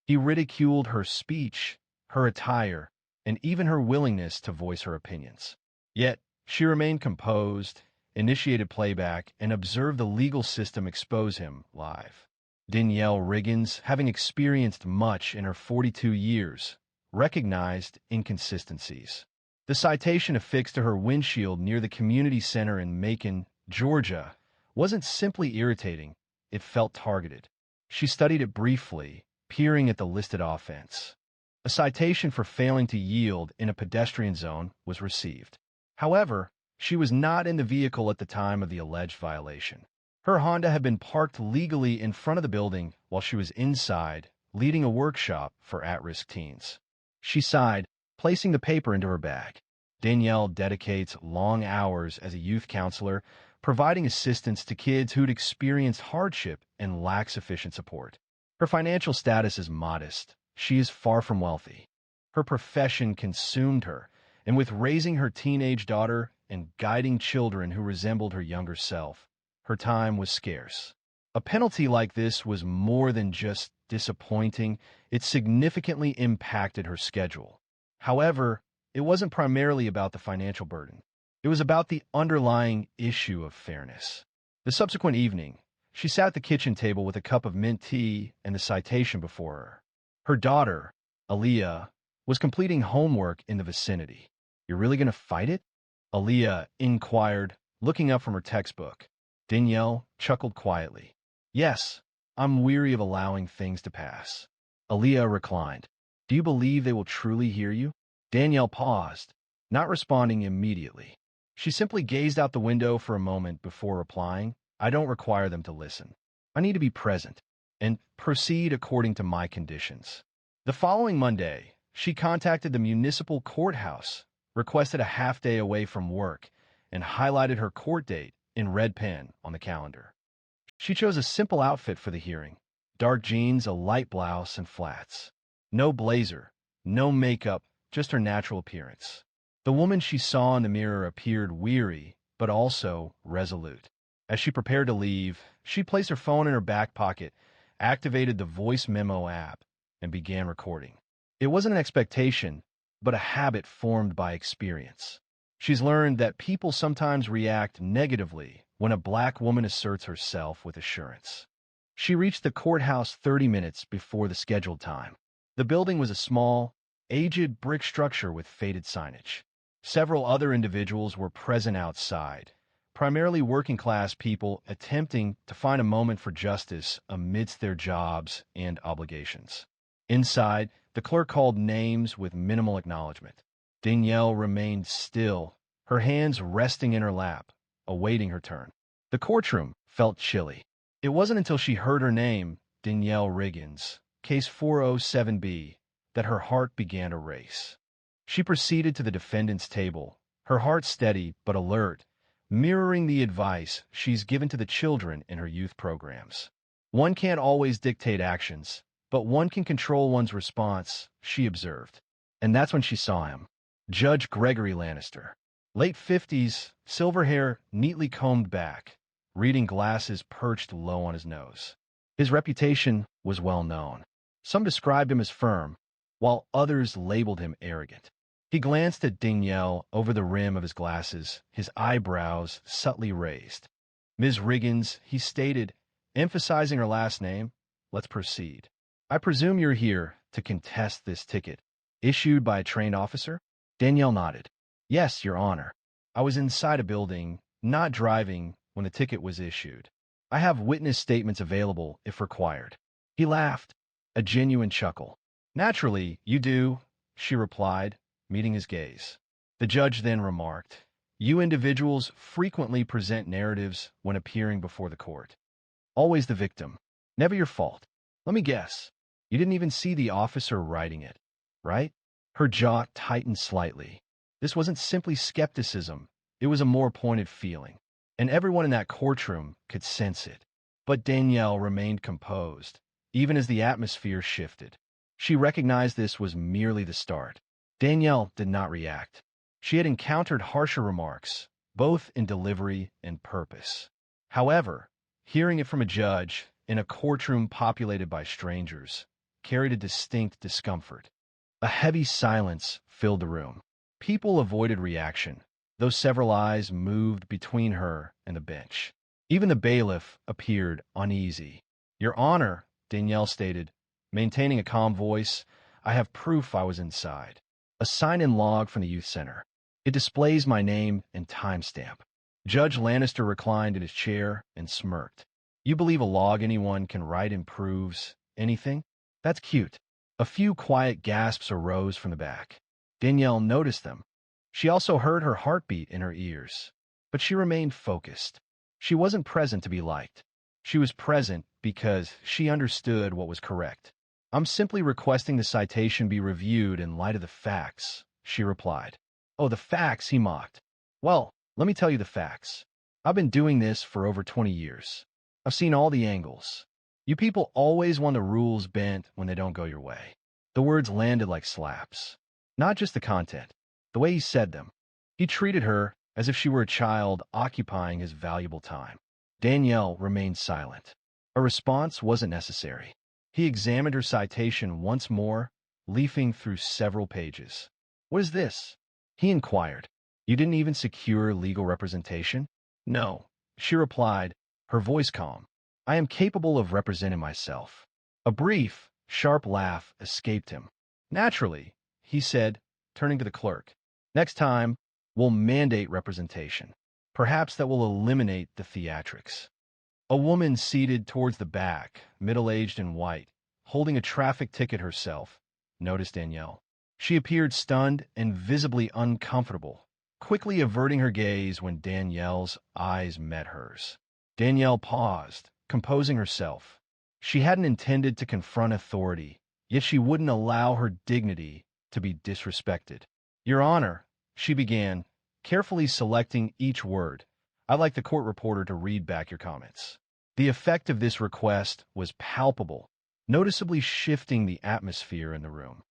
He ridiculed her speech, her attire, and even her willingness to voice her opinions. Yet, she remained composed, initiated playback, and observed the legal system expose him live. Danielle Riggins, having experienced much in her 42 years, recognized inconsistencies. The citation affixed to her windshield near the community center in Macon, Georgia, wasn't simply irritating, it felt targeted. She studied it briefly, peering at the listed offense. A citation for failing to yield in a pedestrian zone was received. However, she was not in the vehicle at the time of the alleged violation. Her Honda had been parked legally in front of the building while she was inside, leading a workshop for at-risk teens. She sighed, placing the paper into her bag. Danielle dedicates long hours as a youth counselor, providing assistance to kids who'd experienced hardship and lack sufficient support. Her financial status is modest. She is far from wealthy. Her profession consumed her, and with raising her teenage daughter and guiding children who resembled her younger self, her time was scarce. A penalty like this was more than just disappointing, it significantly impacted her schedule. However, it wasn't primarily about the financial burden. It was about the underlying issue of fairness. The subsequent evening, she sat at the kitchen table with a cup of mint tea and the citation before her. Her daughter, Aaliyah, was completing homework in the vicinity. "You're really going to fight it?" Aaliyah inquired, looking up from her textbook. Danielle chuckled quietly. "Yes, I'm weary of allowing things to pass." Aaliyah reclined. "Do you believe they will truly hear you?" Danielle paused, not responding immediately. She simply gazed out the window for a moment before replying, "I don't require them to listen. I need to be present and proceed according to my conditions." The following Monday, she contacted the municipal courthouse, requested a half day away from work, and highlighted her court date in red pen on the calendar. She chose a simple outfit for the hearing: dark jeans, a light blouse, and flats. No blazer, no makeup, just her natural appearance. The woman she saw in the mirror appeared weary, but also resolute. As she prepared to leave, she placed her phone in her back pocket, activated the voice memo app, and began recording. It wasn't an expectation, but a habit formed by experience. She's learned that people sometimes react negatively when a black woman asserts herself with assurance. She reached the courthouse 30 minutes before the scheduled time. The building was a small, aged brick structure with faded signage. Several other individuals were present outside, primarily working-class people attempting to find a moment for justice amidst their jobs and obligations. Inside, the clerk called names with minimal acknowledgement. Danielle remained still, her hands resting in her lap, awaiting her turn. The courtroom felt chilly. It wasn't until she heard her name, Danielle Riggins, case 407B, that her heart began to race. She proceeded to the defendant's table, her heart steady but alert, mirroring the advice she's given to the children in her youth programs. One can't always dictate actions, but one can control one's response, she observed. And that's when she saw him. Judge Gregory Lannister. Late 50s, silver hair neatly combed back, reading glasses perched low on his nose. His reputation was well known. Some described him as firm, while others labeled him arrogant. He glanced at Danielle over the rim of his glasses, his eyebrows subtly raised. "Ms. Riggins," he stated, emphasizing her last name, "let's proceed. I presume you're here to contest this ticket, issued by a trained officer?" Danielle nodded. "Yes, Your Honor. I was inside a building, not driving, when the ticket was issued. I have witness statements available if required." He laughed, a genuine chuckle. "Naturally, you do," she replied, meeting his gaze. The judge then remarked, "You individuals frequently present narratives when appearing before the court. Always the victim. Never your fault. Let me guess. You didn't even see the officer writing it, right?" Her jaw tightened slightly. This wasn't simply skepticism. It was a more pointed feeling, and everyone in that courtroom could sense it. But Danielle remained composed, even as the atmosphere shifted. She recognized this was merely the start. Danielle did not react. She had encountered harsher remarks, both in delivery and purpose. However, hearing it from a judge in a courtroom populated by strangers carried a distinct discomfort. A heavy silence filled the room. People avoided reaction, though several eyes moved between her and the bench. Even the bailiff appeared uneasy. "Your Honor," Danielle stated, maintaining a calm voice, "I have proof I was inside. A sign-in log from the youth center. It displays my name and timestamp." Judge Lannister reclined in his chair and smirked. "You believe a log anyone can write improves anything? That's cute." A few quiet gasps arose from the back. Danielle noticed them. She also heard her heartbeat in her ears. But she remained focused. She wasn't present to be liked. She was present because she understood what was correct. "I'm simply requesting the citation be reviewed in light of the facts," she replied. "Oh, the facts," he mocked. "Well, let me tell you the facts. I've been doing this for over 20 years. I've seen all the angles. You people always want the rules bent when they don't go your way." The words landed like slaps. Not just the content, the way he said them. He treated her as if she were a child occupying his valuable time. Danielle remained silent. A response wasn't necessary. He examined her citation once more, leafing through several pages. "What is this?" he inquired. "You didn't even secure legal representation?" "No," she replied, her voice calm. "I am capable of representing myself." A brief, sharp laugh escaped him. "Naturally," he said, turning to the clerk. "Next time, we'll mandate representation. Perhaps that will eliminate the theatrics." A woman seated towards the back, middle-aged and white, holding a traffic ticket herself, noticed Danielle. She appeared stunned and visibly uncomfortable, quickly averting her gaze when Danielle's eyes met hers. Danielle paused, composing herself. She hadn't intended to confront authority, yet she wouldn't allow her dignity to be disrespected. "Your Honor," she began, carefully selecting each word, "I'd like the court reporter to read back your comments." The effect of this request was palpable, noticeably shifting the atmosphere in the room.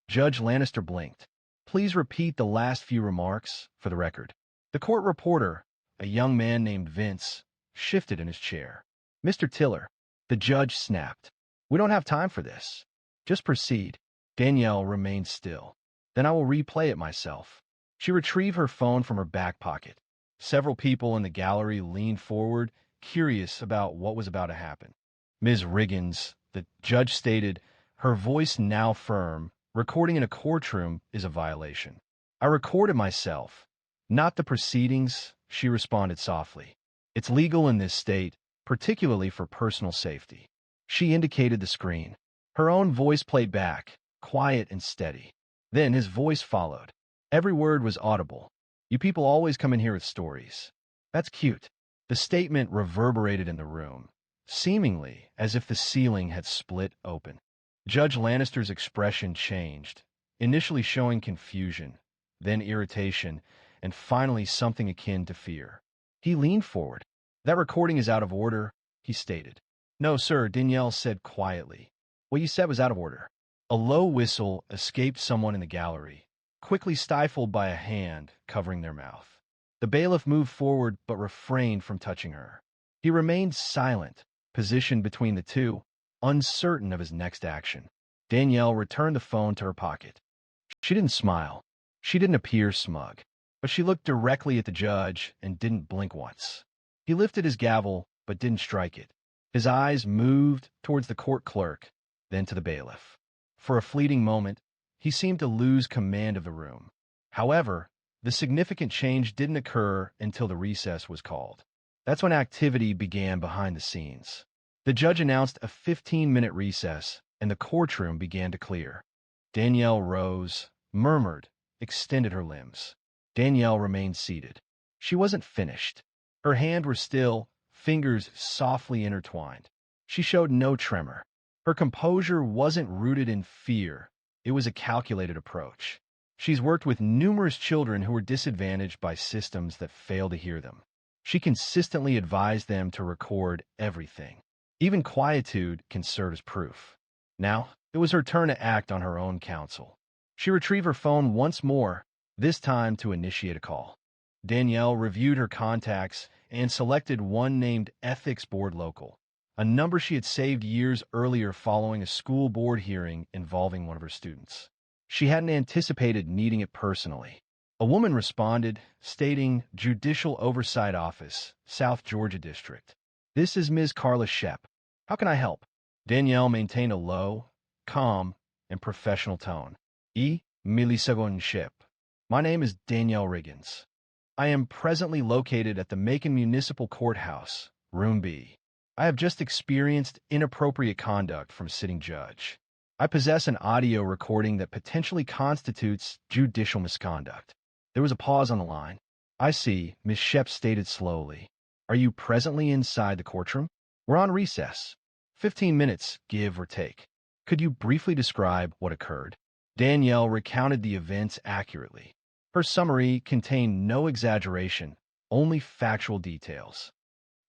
Judge Lannister blinked. "Please repeat the last few remarks for the record." The court reporter, a young man named Vince, shifted in his chair. "Mr. Tiller," the judge snapped, "we don't have time for this. Just proceed." Danielle remained still. "Then I will replay it myself." She retrieved her phone from her back pocket. Several people in the gallery leaned forward, curious about what was about to happen. "Ms. Riggins," the judge stated, her voice now firm, "recording in a courtroom is a violation." "I recorded myself, not the proceedings," she responded softly. "It's legal in this state, particularly for personal safety." She indicated the screen. Her own voice played back, quiet and steady. Then his voice followed. Every word was audible. "You people always come in here with stories. That's cute." The statement reverberated in the room, seemingly as if the ceiling had split open. Judge Lannister's expression changed, initially showing confusion, then irritation, and finally something akin to fear. He leaned forward. "That recording is out of order," he stated. "No, sir," Danielle said quietly. "What you said was out of order." A low whistle escaped someone in the gallery, quickly stifled by a hand covering their mouth. The bailiff moved forward but refrained from touching her. He remained silent, positioned between the two, uncertain of his next action. Danielle returned the phone to her pocket. She didn't smile. She didn't appear smug. But she looked directly at the judge and didn't blink once. He lifted his gavel but didn't strike it. His eyes moved towards the court clerk, then to the bailiff. For a fleeting moment, he seemed to lose command of the room. However, the significant change didn't occur until the recess was called. That's when activity began behind the scenes. The judge announced a 15-minute recess, and the courtroom began to clear. Danielle rose, murmured, extended her limbs. Danielle remained seated. She wasn't finished. Her hands were still, fingers softly intertwined. She showed no tremor. Her composure wasn't rooted in fear. It was a calculated approach. She's worked with numerous children who were disadvantaged by systems that fail to hear them. She consistently advised them to record everything. Even quietude can serve as proof. Now, it was her turn to act on her own counsel. She retrieved her phone once more, this time to initiate a call. Danielle reviewed her contacts and selected one named Ethics Board Local, a number she had saved years earlier following a school board hearing involving one of her students. She hadn't anticipated needing it personally. A woman responded, stating, Judicial Oversight Office, South Georgia District. This is Ms. Carla Shep. How can I help? Danielle maintained a low, calm, and professional tone. Milisegon Shep. My name is Danielle Riggins. I am presently located at the Macon Municipal Courthouse, Room B. I have just experienced inappropriate conduct from a sitting judge. I possess an audio recording that potentially constitutes judicial misconduct. There was a pause on the line. I see, Ms. Shep stated slowly. Are you presently inside the courtroom? We're on recess. 15 minutes, give or take. Could you briefly describe what occurred? Danielle recounted the events accurately. Her summary contained no exaggeration, only factual details.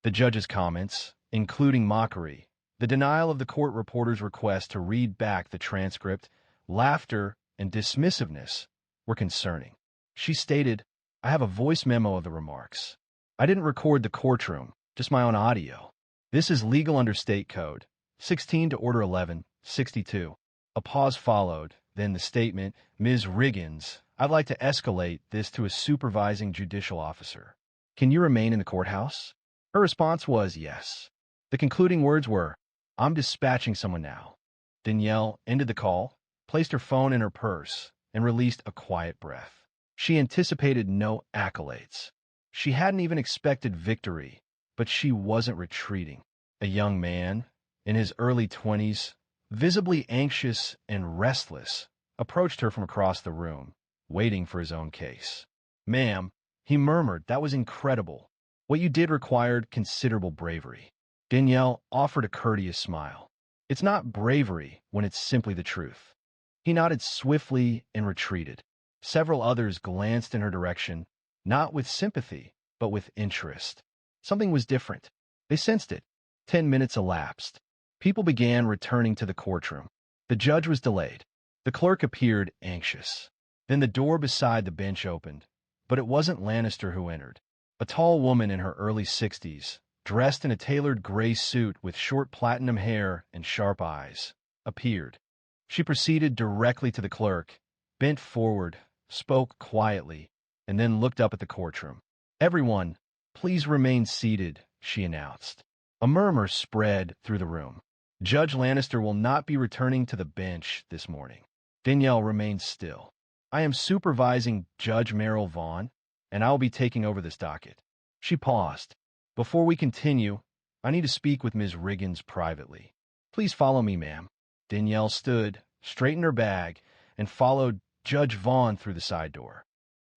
The judge's comments, including mockery, the denial of the court reporter's request to read back the transcript, laughter, and dismissiveness were concerning. She stated, I have a voice memo of the remarks. I didn't record the courtroom, just my own audio. This is legal under state code, 16 to Order 11, 62. A pause followed, then the statement, Ms. Riggins, I'd like to escalate this to a supervising judicial officer. Can you remain in the courthouse? Her response was yes. The concluding words were, I'm dispatching someone now. Danielle ended the call, placed her phone in her purse, and released a quiet breath. She anticipated no accolades. She hadn't even expected victory, but she wasn't retreating. A young man, in his early 20s, visibly anxious and restless, approached her from across the room, waiting for his own case. Ma'am, he murmured, that was incredible. What you did required considerable bravery. Danielle offered a courteous smile. It's not bravery when it's simply the truth. He nodded swiftly and retreated. Several others glanced in her direction, not with sympathy, but with interest. Something was different. They sensed it. 10 minutes elapsed. People began returning to the courtroom. The judge was delayed. The clerk appeared anxious. Then the door beside the bench opened, but it wasn't Lannister who entered. A tall woman in her early 60s, dressed in a tailored gray suit with short platinum hair and sharp eyes, appeared. She proceeded directly to the clerk, bent forward, spoke quietly, and then looked up at the courtroom. Everyone, please remain seated, she announced. A murmur spread through the room. Judge Lannister will not be returning to the bench this morning. Danielle remained still. I am supervising Judge Merrill Vaughn, and I will be taking over this docket. She paused. Before we continue, I need to speak with Ms. Riggins privately. Please follow me, ma'am. Danielle stood, straightened her bag, and followed Judge Vaughn through the side door.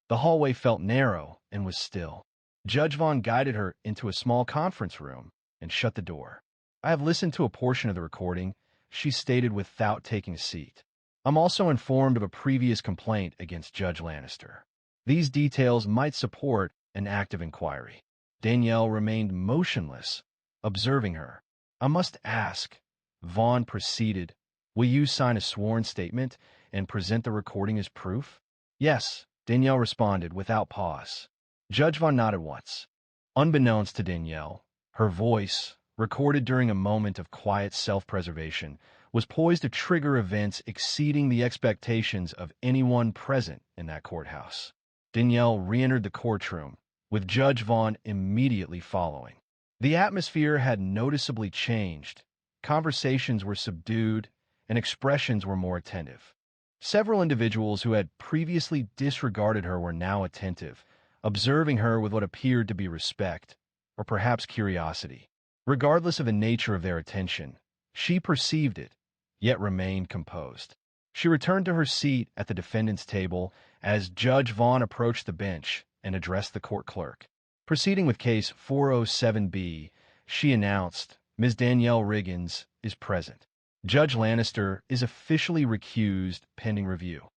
The hallway felt narrow and was still. Judge Vaughn guided her into a small conference room and shut the door. I have listened to a portion of the recording, she stated without taking a seat. I'm also informed of a previous complaint against Judge Lannister. These details might support an active inquiry. Danielle remained motionless, observing her. I must ask, Vaughn proceeded, will you sign a sworn statement and present the recording as proof? Yes, Danielle responded without pause. Judge Vaughn nodded once. Unbeknownst to Danielle, her voice, recorded during a moment of quiet self-preservation, was poised to trigger events exceeding the expectations of anyone present in that courthouse. Danielle re-entered the courtroom, with Judge Vaughn immediately following. The atmosphere had noticeably changed. Conversations were subdued, and expressions were more attentive. Several individuals who had previously disregarded her were now attentive, observing her with what appeared to be respect, or perhaps curiosity. Regardless of the nature of their attention, she perceived it, yet remained composed. She returned to her seat at the defendant's table as Judge Vaughn approached the bench and addressed the court clerk. Proceeding with Case 407B, she announced, Ms. Danielle Riggins is present. Judge Lannister is officially recused pending review.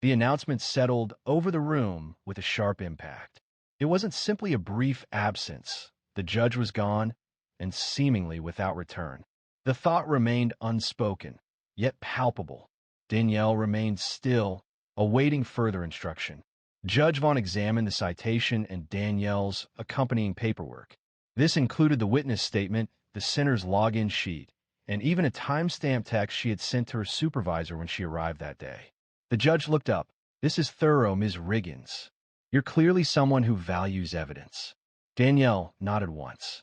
The announcement settled over the room with a sharp impact. It wasn't simply a brief absence. The judge was gone, and seemingly without return. The thought remained unspoken, yet palpable. Danielle remained still, awaiting further instruction. Judge Vaughn examined the citation and Danielle's accompanying paperwork. This included the witness statement the center's login sheet, and even a timestamp text she had sent to her supervisor when she arrived that day. The judge looked up. "This is thorough, Ms. Riggins. You're clearly someone who values evidence." Danielle nodded once.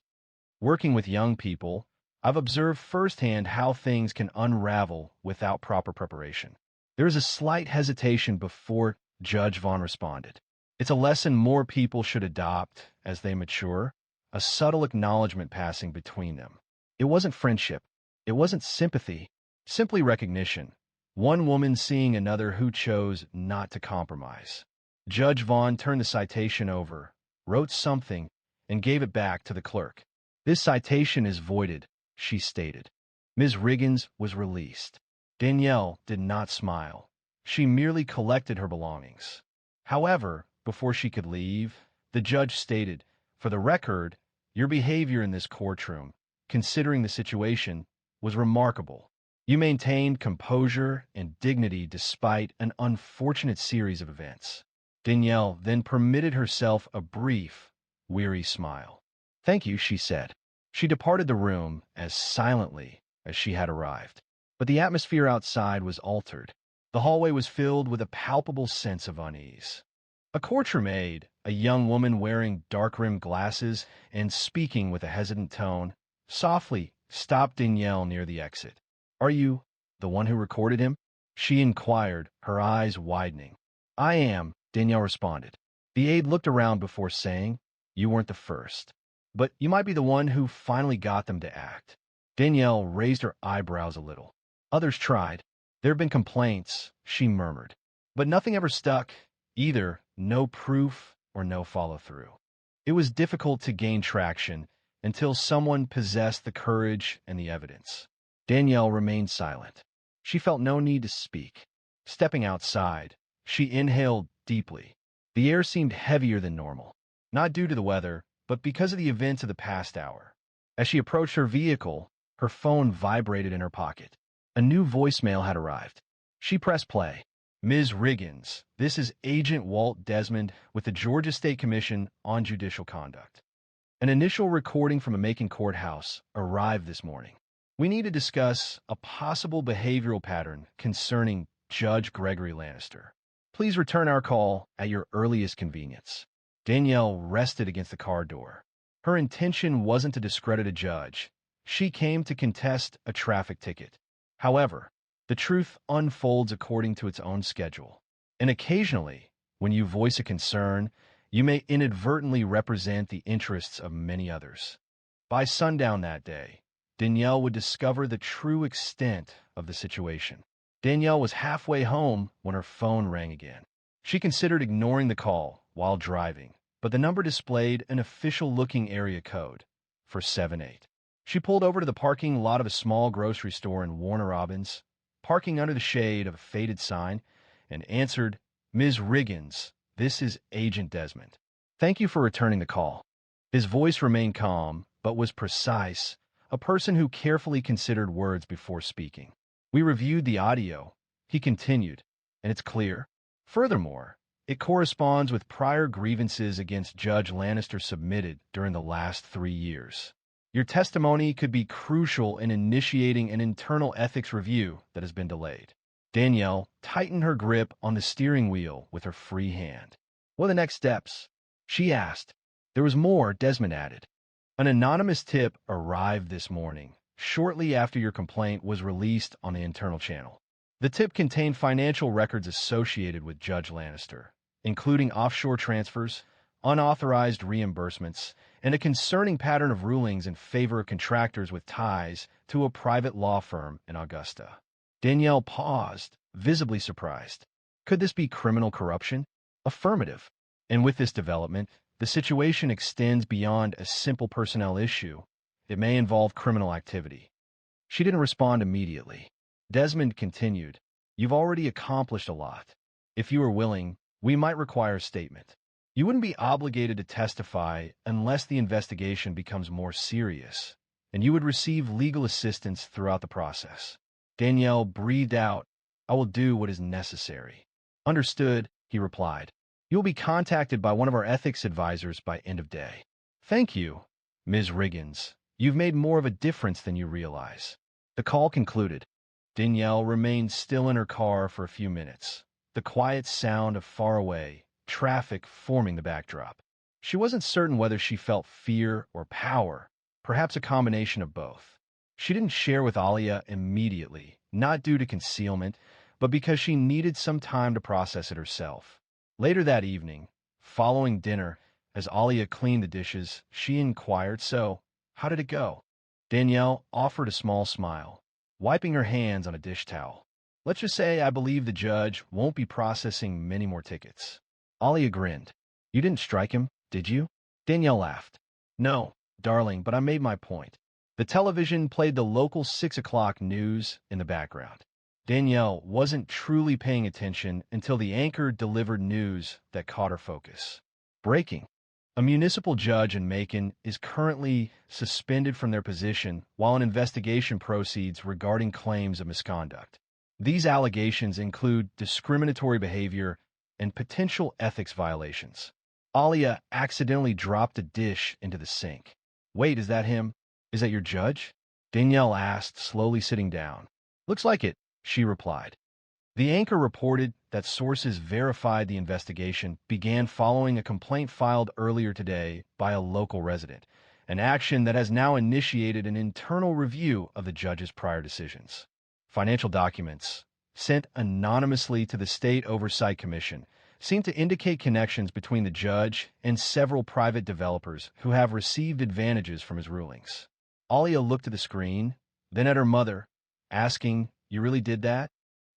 "Working with young people, I've observed firsthand how things can unravel without proper preparation." There was a slight hesitation before Judge Vaughn responded. "It's a lesson more people should adopt as they mature, a subtle acknowledgement passing between them. It wasn't friendship. It wasn't sympathy, simply recognition. One woman seeing another who chose not to compromise." Judge Vaughn turned the citation over, wrote something, and gave it back to the clerk. "This citation is voided," she stated. Ms. Riggins was released. Danielle did not smile. She merely collected her belongings. However, before she could leave, the judge stated, "For the record, your behavior in this courtroom, considering the situation, was remarkable. You maintained composure and dignity despite an unfortunate series of events." Danielle then permitted herself a brief, weary smile. "Thank you," she said. She departed the room as silently as she had arrived. But the atmosphere outside was altered. The hallway was filled with a palpable sense of unease. A courtroom aide, a young woman wearing dark-rimmed glasses and speaking with a hesitant tone, softly stopped Danielle near the exit. "Are you the one who recorded him?" she inquired, her eyes widening. "I am," Danielle responded. The aide looked around before saying, "You weren't the first. But you might be the one who finally got them to act." Danielle raised her eyebrows a little. "Others tried. There have been complaints," she murmured. "But nothing ever stuck. Either no proof or no follow-through. It was difficult to gain traction until someone possessed the courage and the evidence." Danielle remained silent. She felt no need to speak. Stepping outside, she inhaled deeply. The air seemed heavier than normal, not due to the weather, but because of the events of the past hour. As she approached her vehicle, her phone vibrated in her pocket. A new voicemail had arrived. She pressed play. "Ms. Riggins, this is Agent Walt Desmond with the Georgia State Commission on Judicial Conduct. An initial recording from a Macon courthouse arrived this morning. We need to discuss a possible behavioral pattern concerning Judge Gregory Lannister. Please return our call at your earliest convenience." Danielle rested against the car door. Her intention wasn't to discredit a judge. She came to contest a traffic ticket. However, the truth unfolds according to its own schedule. And occasionally, when you voice a concern, you may inadvertently represent the interests of many others. By sundown that day, Danielle would discover the true extent of the situation. Danielle was halfway home when her phone rang again. She considered ignoring the call while driving, but the number displayed an official-looking area code for 7-8. She pulled over to the parking lot of a small grocery store in Warner Robins, parking under the shade of a faded sign, and answered, "Ms. Riggins, this is Agent Desmond. Thank you for returning the call." His voice remained calm, but was precise, a person who carefully considered words before speaking. "We reviewed the audio," he continued, "and it's clear. Furthermore, it corresponds with prior grievances against Judge Lannister submitted during the last 3 years. Your testimony could be crucial in initiating an internal ethics review that has been delayed." Danielle tightened her grip on the steering wheel with her free hand. "What are the next steps?" she asked. There was more, Desmond added. "An anonymous tip arrived this morning, shortly after your complaint was released on the internal channel. The tip contained financial records associated with Judge Lannister, including offshore transfers, unauthorized reimbursements, and a concerning pattern of rulings in favor of contractors with ties to a private law firm in Augusta." Danielle paused, visibly surprised. Could this be criminal corruption? Affirmative. And with this development, the situation extends beyond a simple personnel issue. It may involve criminal activity. She didn't respond immediately. Desmond continued, "You've already accomplished a lot. If you are willing, we might require a statement. You wouldn't be obligated to testify unless the investigation becomes more serious, and you would receive legal assistance throughout the process." Danielle breathed out, "I will do what is necessary." "Understood," he replied. "You will be contacted by one of our ethics advisors by end of day." "Thank you, Ms. Riggins. You've made more of a difference than you realize. The call concluded. Danielle remained still in her car for a few minutes, the quiet sound of far away traffic forming the backdrop. She wasn't certain whether she felt fear or power, perhaps a combination of both. She didn't share with Alia immediately, not due to concealment, but because she needed some time to process it herself. Later that evening, following dinner, as Alia cleaned the dishes, she inquired, "So, how did it go?" Danielle offered a small smile, wiping her hands on a dish towel. "Let's just say I believe the judge won't be processing many more tickets." Alia grinned. "You didn't strike him, did you?" Danielle laughed. "No, darling, but I made my point." The television played the local 6 o'clock news in the background. Danielle wasn't truly paying attention until the anchor delivered news that caught her focus. Breaking. A municipal judge in Macon is currently suspended from their position while an investigation proceeds regarding claims of misconduct. These allegations include discriminatory behavior and potential ethics violations. Alia accidentally dropped a dish into the sink. "Wait, is that him? Is that your judge?" Danielle asked, slowly sitting down. "Looks like it," she replied. The anchor reported that sources verified the investigation began following a complaint filed earlier today by a local resident, an action that has now initiated an internal review of the judge's prior decisions. Financial documents, sent anonymously to the State Oversight Commission, seem to indicate connections between the judge and several private developers who have received advantages from his rulings. Alia looked at the screen, then at her mother, asking, "You really did that?"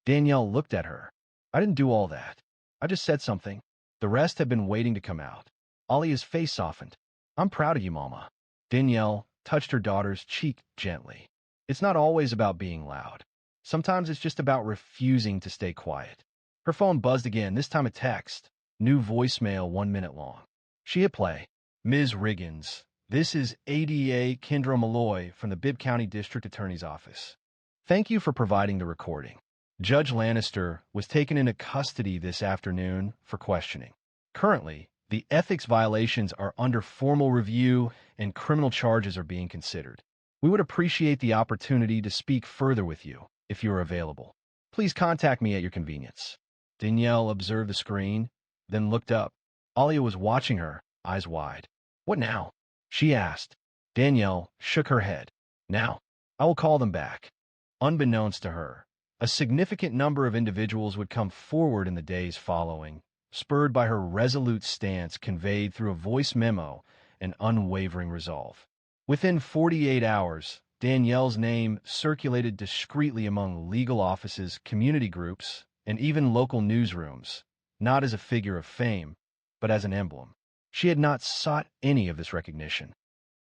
Danielle looked at her. "I didn't do all that. I just said something. The rest have been waiting to come out." Alia's face softened. "I'm proud of you, Mama." Danielle touched her daughter's cheek gently. "It's not always about being loud. Sometimes it's just about refusing to stay quiet." Her phone buzzed again, this time a text. New voicemail 1 minute long. She hit play. "Ms. Riggins, this is ADA Kendra Malloy from the Bibb County District Attorney's Office. Thank you for providing the recording. Judge Lannister was taken into custody this afternoon for questioning. Currently, the ethics violations are under formal review and criminal charges are being considered. We would appreciate the opportunity to speak further with you if you are available. Please contact me at your convenience." Danielle observed the screen, then looked up. Alia was watching her, eyes wide. "What now?" she asked. Danielle shook her head. "Now, I will call them back." Unbeknownst to her, a significant number of individuals would come forward in the days following, spurred by her resolute stance conveyed through a voice memo and unwavering resolve. Within 48 hours, Danielle's name circulated discreetly among legal offices, community groups, and even local newsrooms, not as a figure of fame, but as an emblem. She had not sought any of this recognition.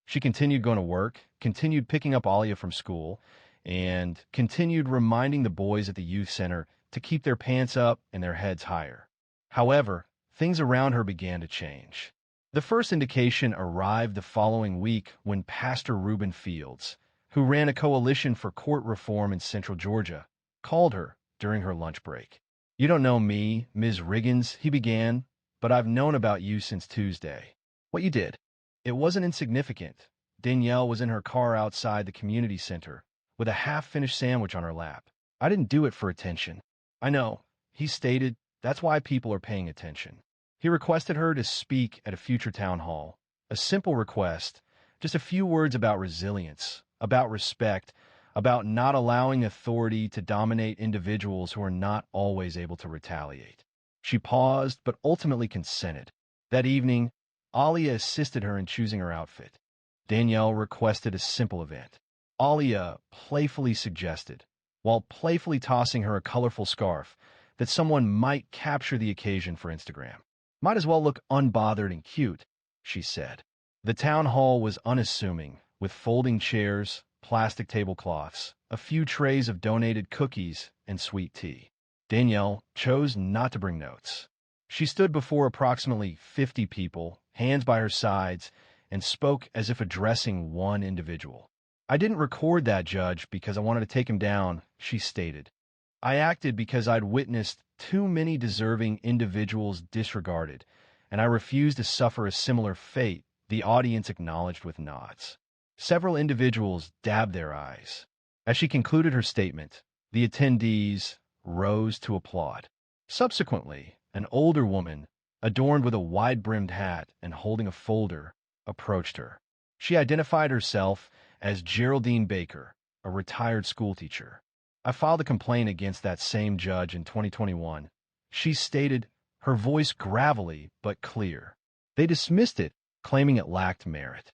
She continued going to work, continued picking up Alia from school, and continued reminding the boys at the youth center to keep their pants up and their heads higher. However, things around her began to change. The first indication arrived the following week when Pastor Reuben Fields, who ran a coalition for court reform in Central Georgia, called her during her lunch break. "You don't know me, Ms. Riggins," he began, "but I've known about you since Tuesday. What you did. It wasn't insignificant." Danielle was in her car outside the community center, with a half-finished sandwich on her lap. "I didn't do it for attention." "I know," he stated. "That's why people are paying attention." He requested her to speak at a future town hall. A simple request, just a few words about resilience, about respect, about not allowing authority to dominate individuals who are not always able to retaliate. She paused, but ultimately consented. That evening, Alia assisted her in choosing her outfit. Danielle requested a simple event. Alia playfully suggested, while playfully tossing her a colorful scarf, that someone might capture the occasion for Instagram. "Might as well look unbothered and cute," she said. The town hall was unassuming, with folding chairs, plastic tablecloths, a few trays of donated cookies, and sweet tea. Danielle chose not to bring notes. She stood before approximately 50 people, hands by her sides, and spoke as if addressing one individual. "I didn't record that, Judge, because I wanted to take him down," she stated. "I acted because I'd witnessed too many deserving individuals disregarded, and I refused to suffer a similar fate," the audience acknowledged with nods. Several individuals dabbed their eyes. As she concluded her statement, the attendees rose to applaud. Subsequently, an older woman, adorned with a wide-brimmed hat and holding a folder, approached her. She identified herself as Geraldine Baker, a retired schoolteacher. I filed a complaint against that same judge in 2021. She stated, her voice gravelly but clear. They dismissed it, claiming it lacked merit.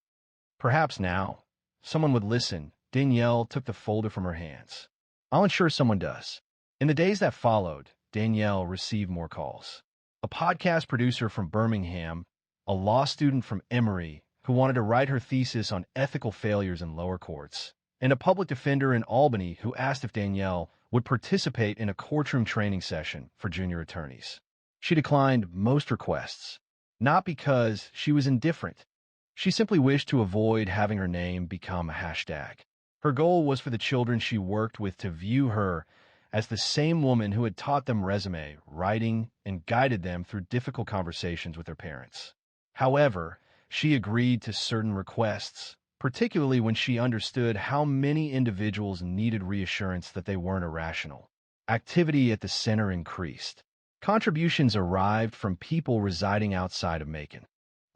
Perhaps now, someone would listen. Danielle took the folder from her hands. I'll ensure someone does. In the days that followed, Danielle received more calls. A podcast producer from Birmingham, a law student from Emory who wanted to write her thesis on ethical failures in lower courts, and a public defender in Albany who asked if Danielle would participate in a courtroom training session for junior attorneys. She declined most requests, not because she was indifferent. She simply wished to avoid having her name become a hashtag. Her goal was for the children she worked with to view her as the same woman who had taught them resume writing and guided them through difficult conversations with their parents. However, she agreed to certain requests, particularly when she understood how many individuals needed reassurance that they weren't irrational. Activity at the center increased. Contributions arrived from people residing outside of Macon.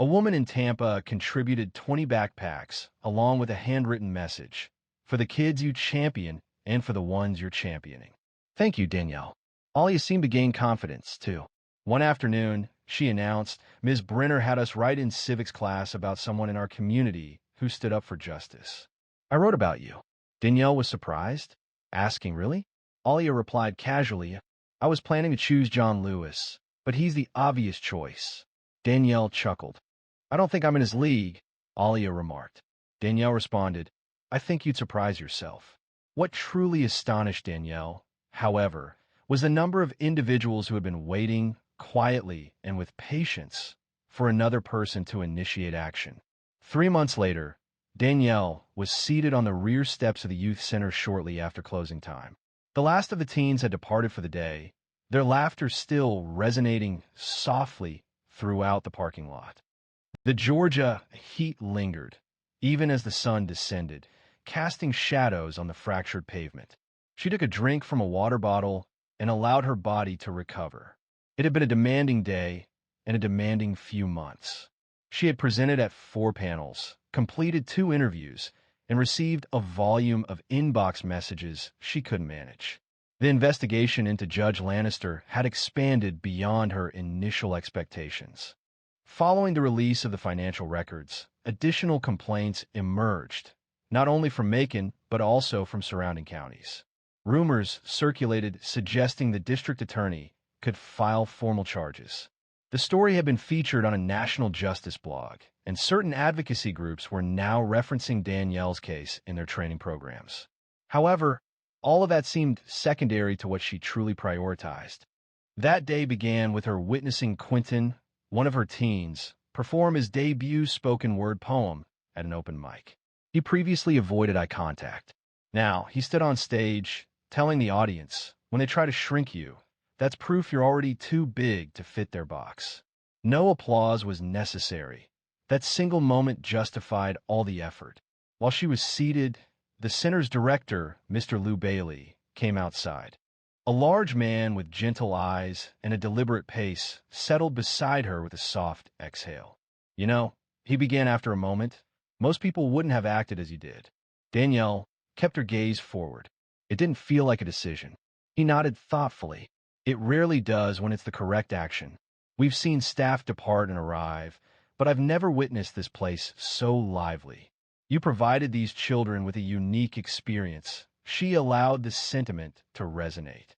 A woman in Tampa contributed 20 backpacks, along with a handwritten message, for the kids you champion and for the ones you're championing. Thank you, Danielle. Alia seemed to gain confidence, too. One afternoon, she announced, Ms. Brenner had us write in civics class about someone in our community who stood up for justice. I wrote about you. Danielle was surprised, asking, really? Alia replied casually, I was planning to choose John Lewis, but he's the obvious choice. Danielle chuckled. I don't think I'm in his league, Alia remarked. Danielle responded, I think you'd surprise yourself. What truly astonished Danielle, however, was the number of individuals who had been waiting quietly and with patience for another person to initiate action. 3 months later, Danielle was seated on the rear steps of the youth center shortly after closing time. The last of the teens had departed for the day, their laughter still resonating softly throughout the parking lot. The Georgia heat lingered, even as the sun descended, casting shadows on the fractured pavement. She took a drink from a water bottle and allowed her body to recover. It had been a demanding day and a demanding few months. She had presented at 4 panels, completed 2 interviews, and received a volume of inbox messages she couldn't manage. The investigation into Judge Lannister had expanded beyond her initial expectations. Following the release of the financial records, additional complaints emerged, not only from Macon, but also from surrounding counties. Rumors circulated suggesting the district attorney could file formal charges. The story had been featured on a national justice blog, and certain advocacy groups were now referencing Danielle's case in their training programs. However, all of that seemed secondary to what she truly prioritized. That day began with her witnessing Quentin, one of her teens, perform his debut spoken word poem at an open mic. He previously avoided eye contact. Now, he stood on stage, telling the audience, when they try to shrink you, that's proof you're already too big to fit their box. No applause was necessary. That single moment justified all the effort. While she was seated, the center's director, Mr. Lou Bailey, came outside. A large man with gentle eyes and a deliberate pace settled beside her with a soft exhale. You know, he began after a moment, most people wouldn't have acted as you did. Danielle kept her gaze forward. It didn't feel like a decision. He nodded thoughtfully. It rarely does when it's the correct action. We've seen staff depart and arrive, but I've never witnessed this place so lively. You provided these children with a unique experience. She allowed the sentiment to resonate.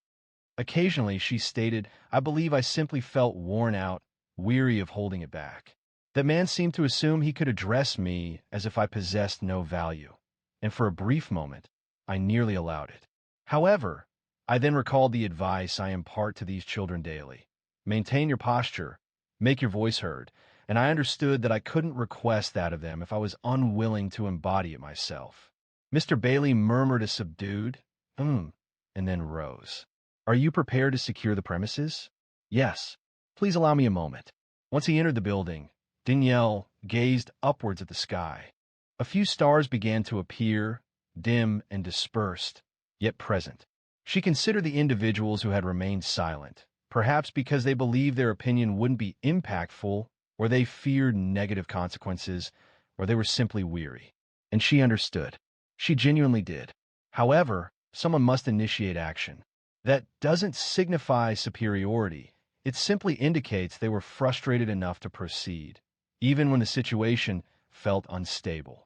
Occasionally, she stated, I believe I simply felt worn out, weary of holding it back. The man seemed to assume he could address me as if I possessed no value, and for a brief moment, I nearly allowed it. However, I then recalled the advice I impart to these children daily. Maintain your posture, make your voice heard, and I understood that I couldn't request that of them if I was unwilling to embody it myself. Mr. Bailey murmured a subdued, and then rose. Are you prepared to secure the premises? Yes. Please allow me a moment. Once he entered the building, Danielle gazed upwards at the sky. A few stars began to appear, dim and dispersed, yet present. She considered the individuals who had remained silent, perhaps because they believed their opinion wouldn't be impactful, or they feared negative consequences, or they were simply weary. And she understood. She genuinely did. However, someone must initiate action. That doesn't signify superiority. It simply indicates they were frustrated enough to proceed, even when the situation felt unstable.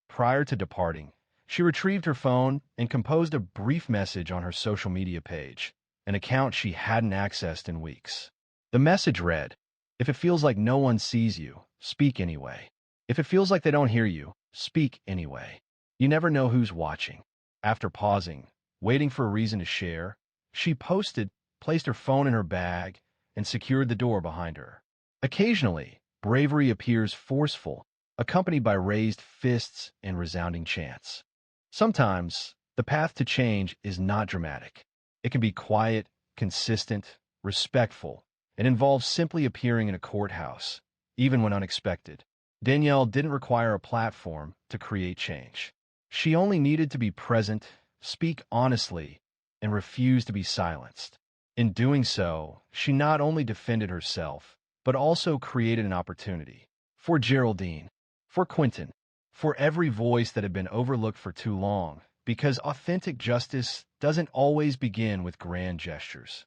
Prior to departing, she retrieved her phone and composed a brief message on her social media page, an account she hadn't accessed in weeks. The message read, "If it feels like no one sees you, speak anyway. If it feels like they don't hear you, speak anyway. You never know who's watching." After pausing, waiting for a reason to share, she posted, placed her phone in her bag, and secured the door behind her. Occasionally, bravery appears forceful, accompanied by raised fists and resounding chants. Sometimes, the path to change is not dramatic. It can be quiet, consistent, respectful, and involves simply appearing in a courthouse, even when unexpected. Danielle didn't require a platform to create change. She only needed to be present, speak honestly, and refuse to be silenced. In doing so, she not only defended herself, but also created an opportunity for Geraldine, for Quentin, for every voice that had been overlooked for too long, because authentic justice doesn't always begin with grand gestures.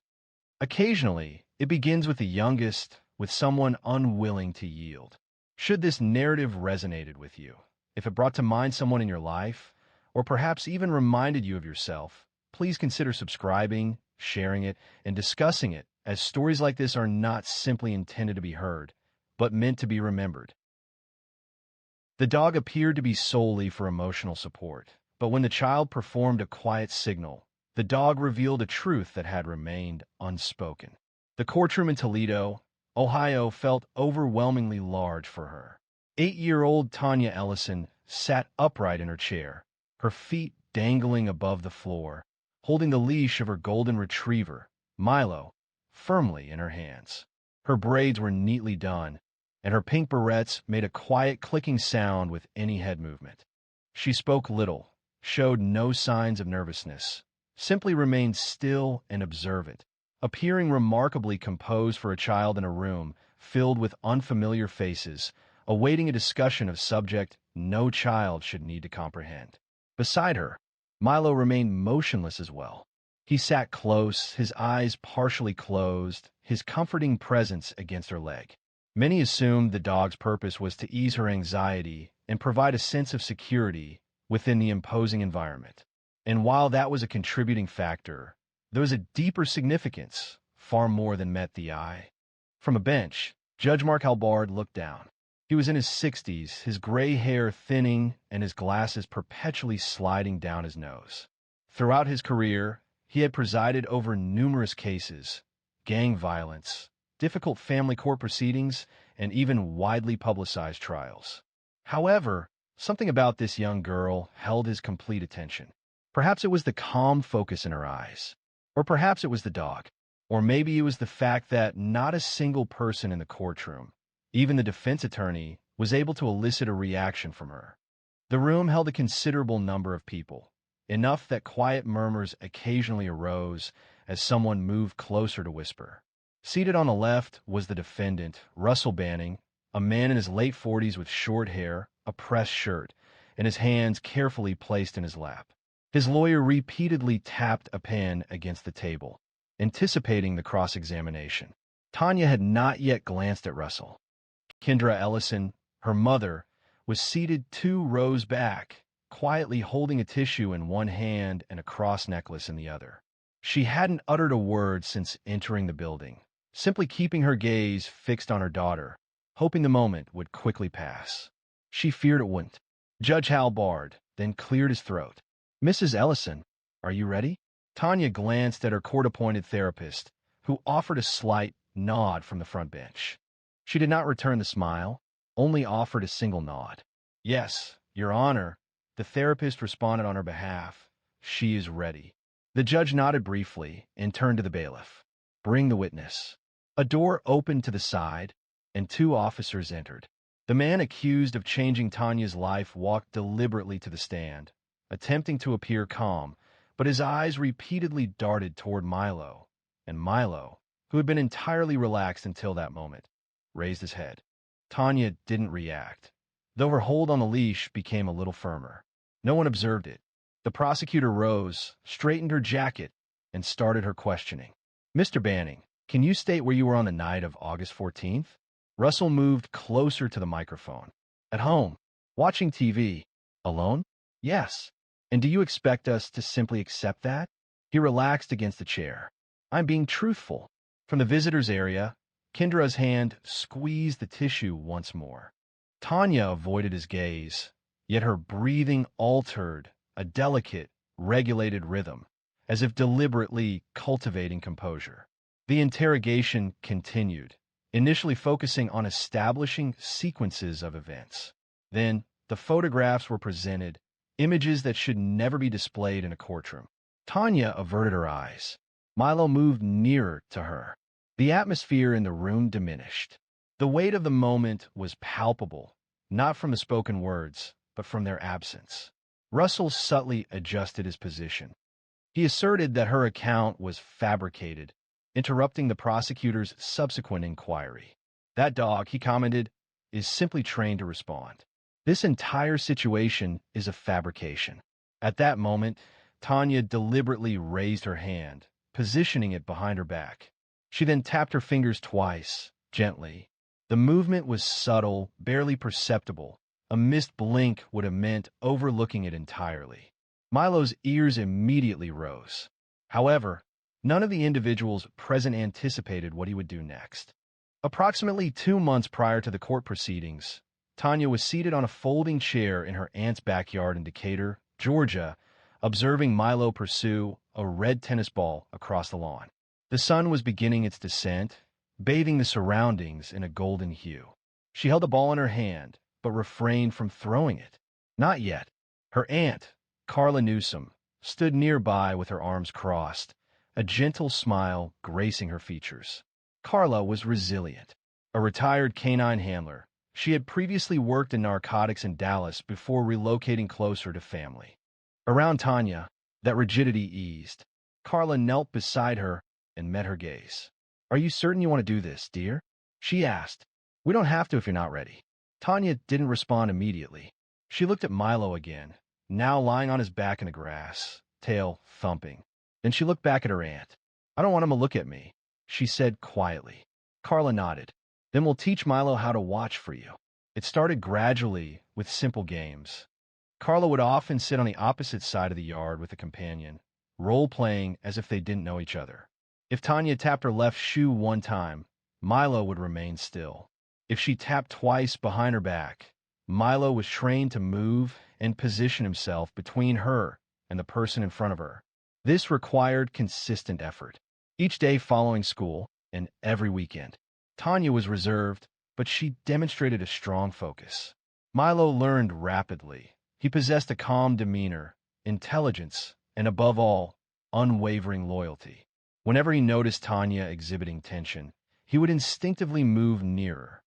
Occasionally, it begins with the youngest, with someone unwilling to yield. Should this narrative resonated with you, if it brought to mind someone in your life, or perhaps even reminded you of yourself, please consider subscribing, sharing it, and discussing it, as stories like this are not simply intended to be heard, but meant to be remembered. The dog appeared to be solely for emotional support, but when the child performed a quiet signal, the dog revealed a truth that had remained unspoken. The courtroom in Toledo, Ohio, felt overwhelmingly large for her. 8-year-old Tanya Ellison sat upright in her chair, her feet dangling above the floor, holding the leash of her golden retriever, Milo, firmly in her hands. Her braids were neatly done, and her pink barrettes made a quiet clicking sound with any head movement. She spoke little, showed no signs of nervousness, simply remained still and observant, appearing remarkably composed for a child in a room filled with unfamiliar faces, awaiting a discussion of subject no child should need to comprehend. Beside her, Milo remained motionless as well. He sat close, his eyes partially closed, his comforting presence against her leg. Many assumed the dog's purpose was to ease her anxiety and provide a sense of security within the imposing environment. And while that was a contributing factor, there was a deeper significance, far more than met the eye. From a bench, Judge Mark Halbard looked down. He was in his 60s, his gray hair thinning and his glasses perpetually sliding down his nose. Throughout his career, he had presided over numerous cases, gang violence, difficult family court proceedings, and even widely publicized trials. However, something about this young girl held his complete attention. Perhaps it was the calm focus in her eyes, or perhaps it was the dog, or maybe it was the fact that not a single person in the courtroom, even the defense attorney, was able to elicit a reaction from her. The room held a considerable number of people, enough that quiet murmurs occasionally arose as someone moved closer to whisper. Seated on the left was the defendant, Russell Banning, a man in his late 40s with short hair, a pressed shirt, and his hands carefully placed in his lap. His lawyer repeatedly tapped a pen against the table, anticipating the cross-examination. Tanya had not yet glanced at Russell. Kendra Ellison, her mother, was seated 2 rows back, quietly holding a tissue in one hand and a cross necklace in the other. She hadn't uttered a word since entering the building, simply keeping her gaze fixed on her daughter, hoping the moment would quickly pass. She feared it wouldn't. Judge Halbard then cleared his throat. "Mrs. Ellison, are you ready?" Tanya glanced at her court-appointed therapist, who offered a slight nod from the front bench. She did not return the smile, only offered a single nod. "Yes, Your Honor," the therapist responded on her behalf. "She is ready." The judge nodded briefly and turned to the bailiff. "Bring the witness." A door opened to the side, and 2 officers entered. The man accused of changing Tanya's life walked deliberately to the stand, attempting to appear calm, but his eyes repeatedly darted toward Milo, and Milo, who had been entirely relaxed until that moment, raised his head. Tanya didn't react, though her hold on the leash became a little firmer. No one observed it. The prosecutor rose, straightened her jacket, and started her questioning. Mr. Banning, can you state where you were on the night of August 14th? Russell moved closer to the microphone. At home, watching TV. Alone? Yes. And do you expect us to simply accept that? He relaxed against the chair. I'm being truthful. From the visitor's area, Kendra's hand squeezed the tissue once more. Tanya avoided his gaze, yet her breathing altered a delicate, regulated rhythm, as if deliberately cultivating composure. The interrogation continued, initially focusing on establishing sequences of events. Then, the photographs were presented, images that should never be displayed in a courtroom. Tanya averted her eyes. Milo moved nearer to her. The atmosphere in the room diminished. The weight of the moment was palpable, not from the spoken words, but from their absence. Russell subtly adjusted his position. He asserted that her account was fabricated, interrupting the prosecutor's subsequent inquiry. That dog, he commented, is simply trained to respond. This entire situation is a fabrication. At that moment, Tanya deliberately raised her hand, positioning it behind her back. She then tapped her fingers twice, gently. The movement was subtle, barely perceptible. A missed blink would have meant overlooking it entirely. Milo's ears immediately rose. However, none of the individuals present anticipated what he would do next. Approximately 2 months prior to the court proceedings, Tanya was seated on a folding chair in her aunt's backyard in Decatur, Georgia, observing Milo pursue a red tennis ball across the lawn. The sun was beginning its descent, bathing the surroundings in a golden hue. She held the ball in her hand, but refrained from throwing it. Not yet. Her aunt, Carla Newsom, stood nearby with her arms crossed, a gentle smile gracing her features. Carla was resilient. A retired canine handler, she had previously worked in narcotics in Dallas before relocating closer to family. Around Tanya, that rigidity eased. Carla knelt beside her and met her gaze. "Are you certain you want to do this, dear?" she asked. "We don't have to if you're not ready." Tanya didn't respond immediately. She looked at Milo again, now lying on his back in the grass, tail thumping. Then she looked back at her aunt. "I don't want him to look at me," she said quietly. Carla nodded. "Then we'll teach Milo how to watch for you." It started gradually with simple games. Carla would often sit on the opposite side of the yard with a companion, role-playing as if they didn't know each other. If Tanya tapped her left shoe one time, Milo would remain still. If she tapped twice behind her back, Milo was trained to move and position himself between her and the person in front of her. This required consistent effort. Each day following school and every weekend, Tanya was reserved, but she demonstrated a strong focus. Milo learned rapidly. He possessed a calm demeanor, intelligence, and above all, unwavering loyalty. Whenever he noticed Tanya exhibiting tension, he would instinctively move nearer.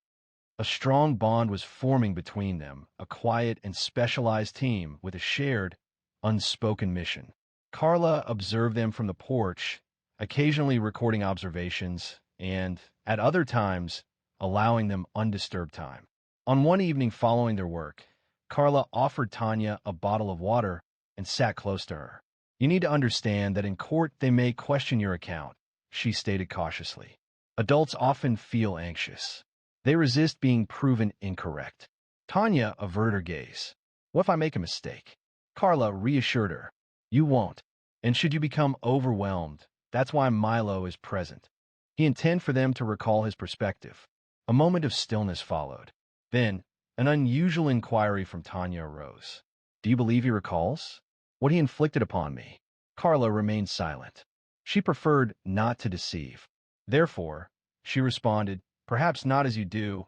A strong bond was forming between them, a quiet and specialized team with a shared, unspoken mission. Carla observed them from the porch, occasionally recording observations, and, at other times, allowing them undisturbed time. On one evening following their work, Carla offered Tanya a bottle of water and sat close to her. "You need to understand that in court they may question your account," she stated cautiously. "Adults often feel anxious. They resist being proven incorrect." Tanya averted her gaze. "What if I make a mistake?" Carla reassured her. "You won't. And should you become overwhelmed, that's why Milo is present." He intended for them to recall his perspective. A moment of stillness followed. Then, an unusual inquiry from Tanya arose. "Do you believe he recalls what he inflicted upon me?" Carla remained silent. She preferred not to deceive. Therefore, she responded, "Perhaps not as you do,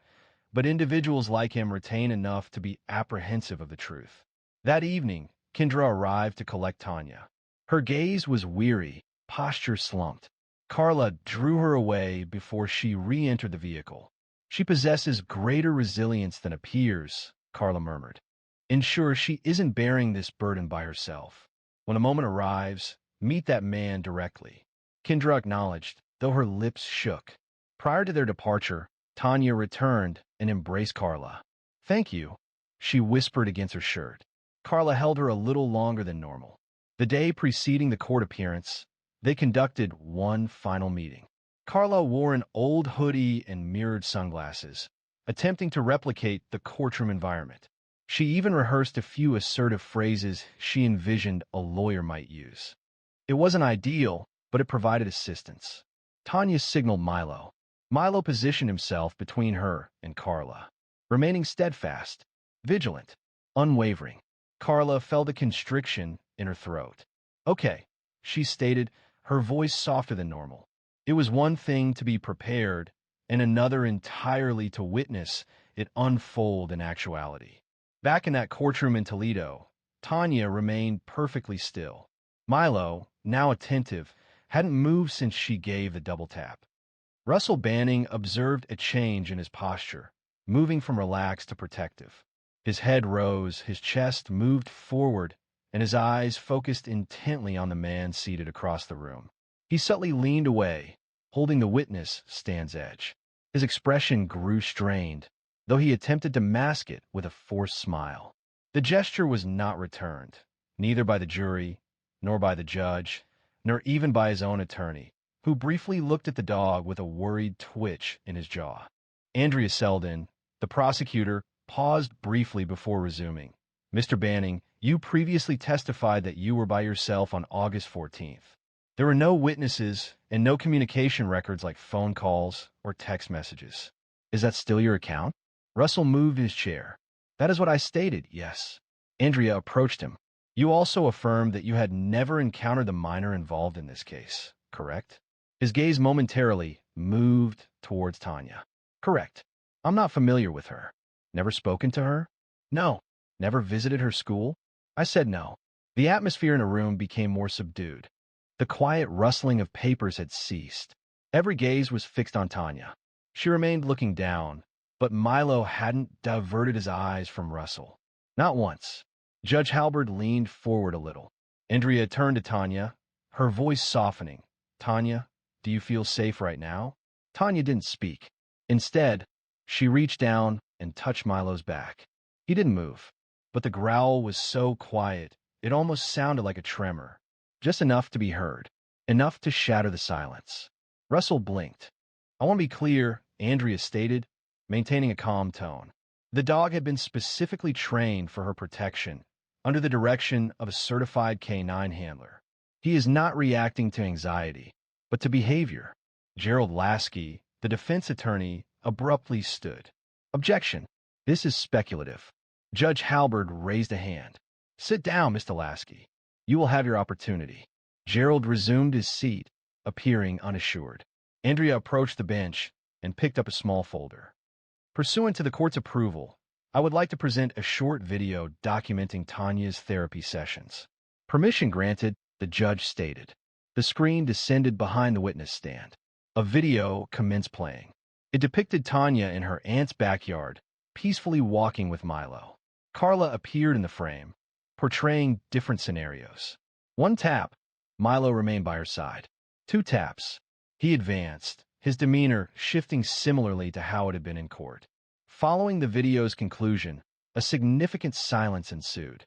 but individuals like him retain enough to be apprehensive of the truth." That evening, Kendra arrived to collect Tanya. Her gaze was weary, posture slumped. Carla drew her away before she re-entered the vehicle. She possesses greater resilience than appears, Carla murmured. Ensure she isn't bearing this burden by herself. When a moment arrives, meet that man directly. Kendra acknowledged, though her lips shook. Prior to their departure, Tanya returned and embraced Carla. Thank you, she whispered against her shirt. Carla held her a little longer than normal. The day preceding the court appearance, they conducted one final meeting. Carla wore an old hoodie and mirrored sunglasses, attempting to replicate the courtroom environment. She even rehearsed a few assertive phrases she envisioned a lawyer might use. It wasn't ideal, but it provided assistance. Tanya signaled Milo. Milo positioned himself between her and Carla, remaining steadfast, vigilant, unwavering. Carla felt a constriction in her throat. Okay, she stated, her voice softer than normal. It was one thing to be prepared, and another entirely to witness it unfold in actuality. Back in that courtroom in Toledo, Tanya remained perfectly still. Milo, now attentive, hadn't moved since she gave the double tap. Russell Banning observed a change in his posture, moving from relaxed to protective. His head rose, his chest moved forward, and his eyes focused intently on the man seated across the room. He subtly leaned away, holding the witness stand's edge. His expression grew strained, though he attempted to mask it with a forced smile. The gesture was not returned, neither by the jury, nor by the judge, nor even by his own attorney, who briefly looked at the dog with a worried twitch in his jaw. Andrea Selden, the prosecutor, paused briefly before resuming. Mr. Banning, you previously testified that you were by yourself on August 14th. There were no witnesses and no communication records like phone calls or text messages. Is that still your account? Russell moved his chair. That is what I stated, yes. Andrea approached him. You also affirmed that you had never encountered the minor involved in this case, correct? His gaze momentarily moved towards Tanya. Correct. I'm not familiar with her. Never spoken to her? No. Never visited her school? I said no. The atmosphere in the room became more subdued. The quiet rustling of papers had ceased. Every gaze was fixed on Tanya. She remained looking down, but Milo hadn't diverted his eyes from Russell. Not once. Judge Halberd leaned forward a little. Andrea turned to Tanya, her voice softening. Tanya, do you feel safe right now? Tanya didn't speak. Instead, she reached down and touched Milo's back. He didn't move, but the growl was so quiet, it almost sounded like a tremor. Just enough to be heard, enough to shatter the silence. Russell blinked. I want to be clear, Andrea stated, maintaining a calm tone. The dog had been specifically trained for her protection, under the direction of a certified K9 handler. He is not reacting to anxiety, but to behavior. Gerald Lasky, the defense attorney, abruptly stood. Objection. This is speculative. Judge Halberd raised a hand. Sit down, Mr. Lasky. You will have your opportunity. Gerald resumed his seat, appearing unassured. Andrea approached the bench and picked up a small folder. Pursuant to the court's approval, I would like to present a short video documenting Tanya's therapy sessions. Permission granted, the judge stated. The screen descended behind the witness stand. A video commenced playing. It depicted Tanya in her aunt's backyard, peacefully walking with Milo. Carla appeared in the frame, portraying different scenarios. One tap, Milo remained by her side. Two taps, he advanced, his demeanor shifting similarly to how it had been in court. Following the video's conclusion, a significant silence ensued.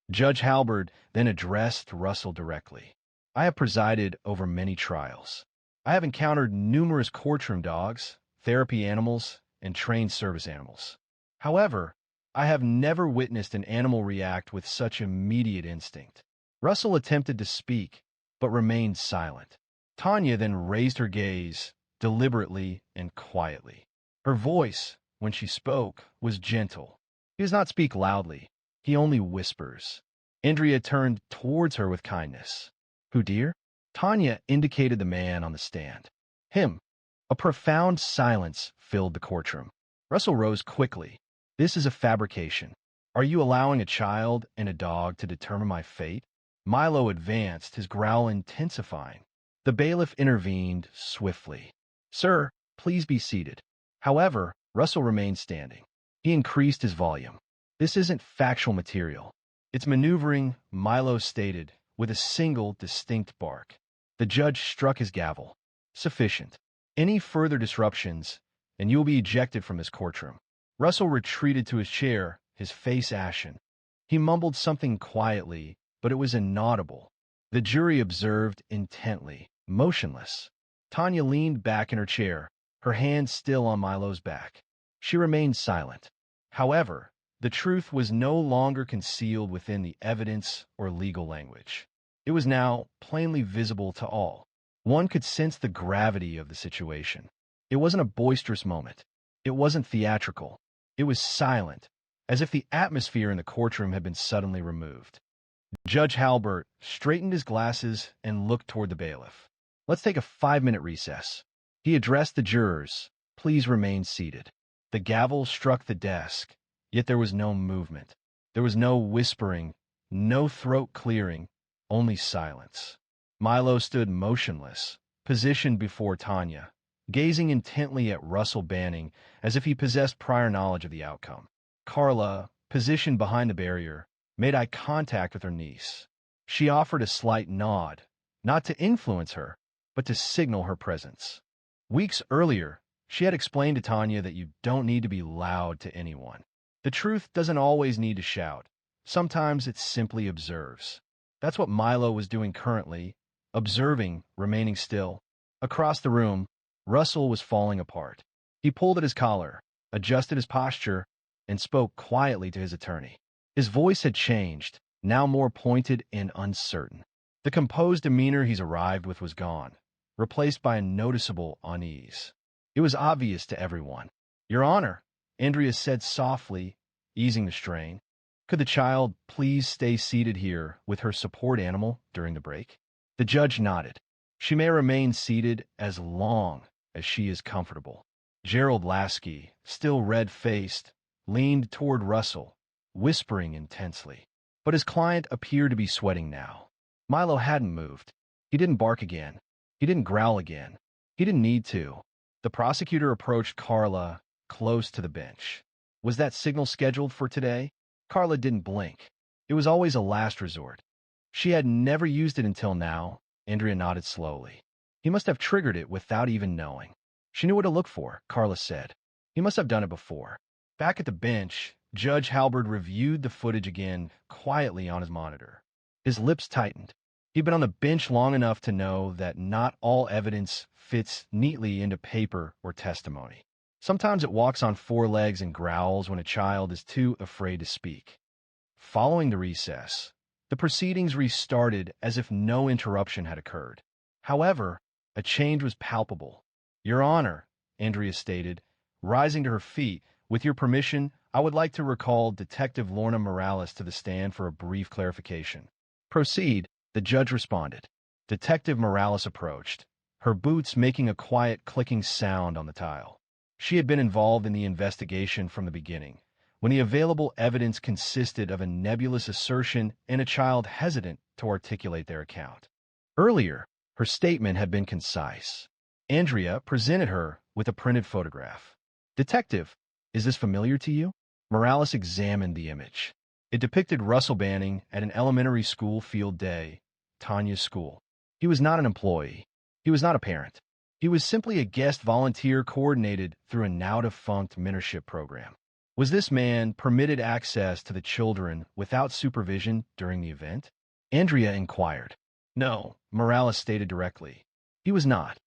Judge Halberd then addressed Russell directly. I have presided over many trials. I have encountered numerous courtroom dogs, therapy animals, and trained service animals. However, I have never witnessed an animal react with such immediate instinct. Russell attempted to speak, but remained silent. Tanya then raised her gaze, deliberately and quietly. Her voice, when she spoke, was gentle. He does not speak loudly. He only whispers. Andrea turned towards her with kindness. Who, dear? Tanya indicated the man on the stand. Him. A profound silence filled the courtroom. Russell rose quickly. This is a fabrication. Are you allowing a child and a dog to determine my fate? Milo advanced, his growl intensifying. The bailiff intervened swiftly. Sir, please be seated. However, Russell remained standing. He increased his volume. This isn't factual material. It's maneuvering, Milo stated, with a single distinct bark. The judge struck his gavel. Sufficient. Any further disruptions, and you will be ejected from this courtroom. Russell retreated to his chair, his face ashen. He mumbled something quietly, but it was inaudible. The jury observed intently, motionless. Tanya leaned back in her chair, her hand still on Milo's back. She remained silent. However, the truth was no longer concealed within the evidence or legal language. It was now plainly visible to all. One could sense the gravity of the situation. It wasn't a boisterous moment. It wasn't theatrical. It was silent, as if the atmosphere in the courtroom had been suddenly removed. Judge Halbert straightened his glasses and looked toward the bailiff. Let's take a 5-minute recess. He addressed the jurors. Please remain seated. The gavel struck the desk, yet there was no movement. There was no whispering, no throat clearing, only silence. Milo stood motionless, positioned before Tanya, gazing intently at Russell Banning as if he possessed prior knowledge of the outcome. Carla, positioned behind the barrier, made eye contact with her niece. She offered a slight nod, not to influence her, but to signal her presence. Weeks earlier, she had explained to Tanya that you don't need to be loud to anyone. The truth doesn't always need to shout. Sometimes it simply observes. That's what Milo was doing currently, observing, remaining still. Across the room, Russell was falling apart. He pulled at his collar, adjusted his posture, and spoke quietly to his attorney. His voice had changed, now more pointed and uncertain. The composed demeanor he's arrived with was gone, replaced by a noticeable unease. It was obvious to everyone. Your Honor, Andrea said softly, easing the strain. Could the child please stay seated here with her support animal during the break? The judge nodded. She may remain seated as long as she is comfortable. Gerald Lasky, still red-faced, leaned toward Russell, whispering intensely. But his client appeared to be sweating now. Milo hadn't moved. He didn't bark again. He didn't growl again. He didn't need to. The prosecutor approached Carla close to the bench. Was that signal scheduled for today? Carla didn't blink. It was always a last resort. She had never used it until now. Andrea nodded slowly. He must have triggered it without even knowing. She knew what to look for, Carla said. He must have done it before. Back at the bench, Judge Halbert reviewed the footage again, quietly on his monitor. His lips tightened. He'd been on the bench long enough to know that not all evidence fits neatly into paper or testimony. Sometimes it walks on 4 legs and growls when a child is too afraid to speak. Following the recess, the proceedings restarted as if no interruption had occurred. However, a change was palpable. Your Honor, Andrea stated, rising to her feet, with your permission, I would like to recall Detective Lorna Morales to the stand for a brief clarification. Proceed, the judge responded. Detective Morales approached, her boots making a quiet clicking sound on the tile. She had been involved in the investigation from the beginning, when the available evidence consisted of a nebulous assertion and a child hesitant to articulate their account. Earlier, her statement had been concise. Andrea presented her with a printed photograph. Detective, is this familiar to you? Morales examined the image. It depicted Russell Banning at an elementary school field day, Tanya's school. He was not an employee. He was not a parent. He was simply a guest volunteer coordinated through a now-defunct mentorship program. Was this man permitted access to the children without supervision during the event? Andrea inquired. No, Morales stated directly. He was not.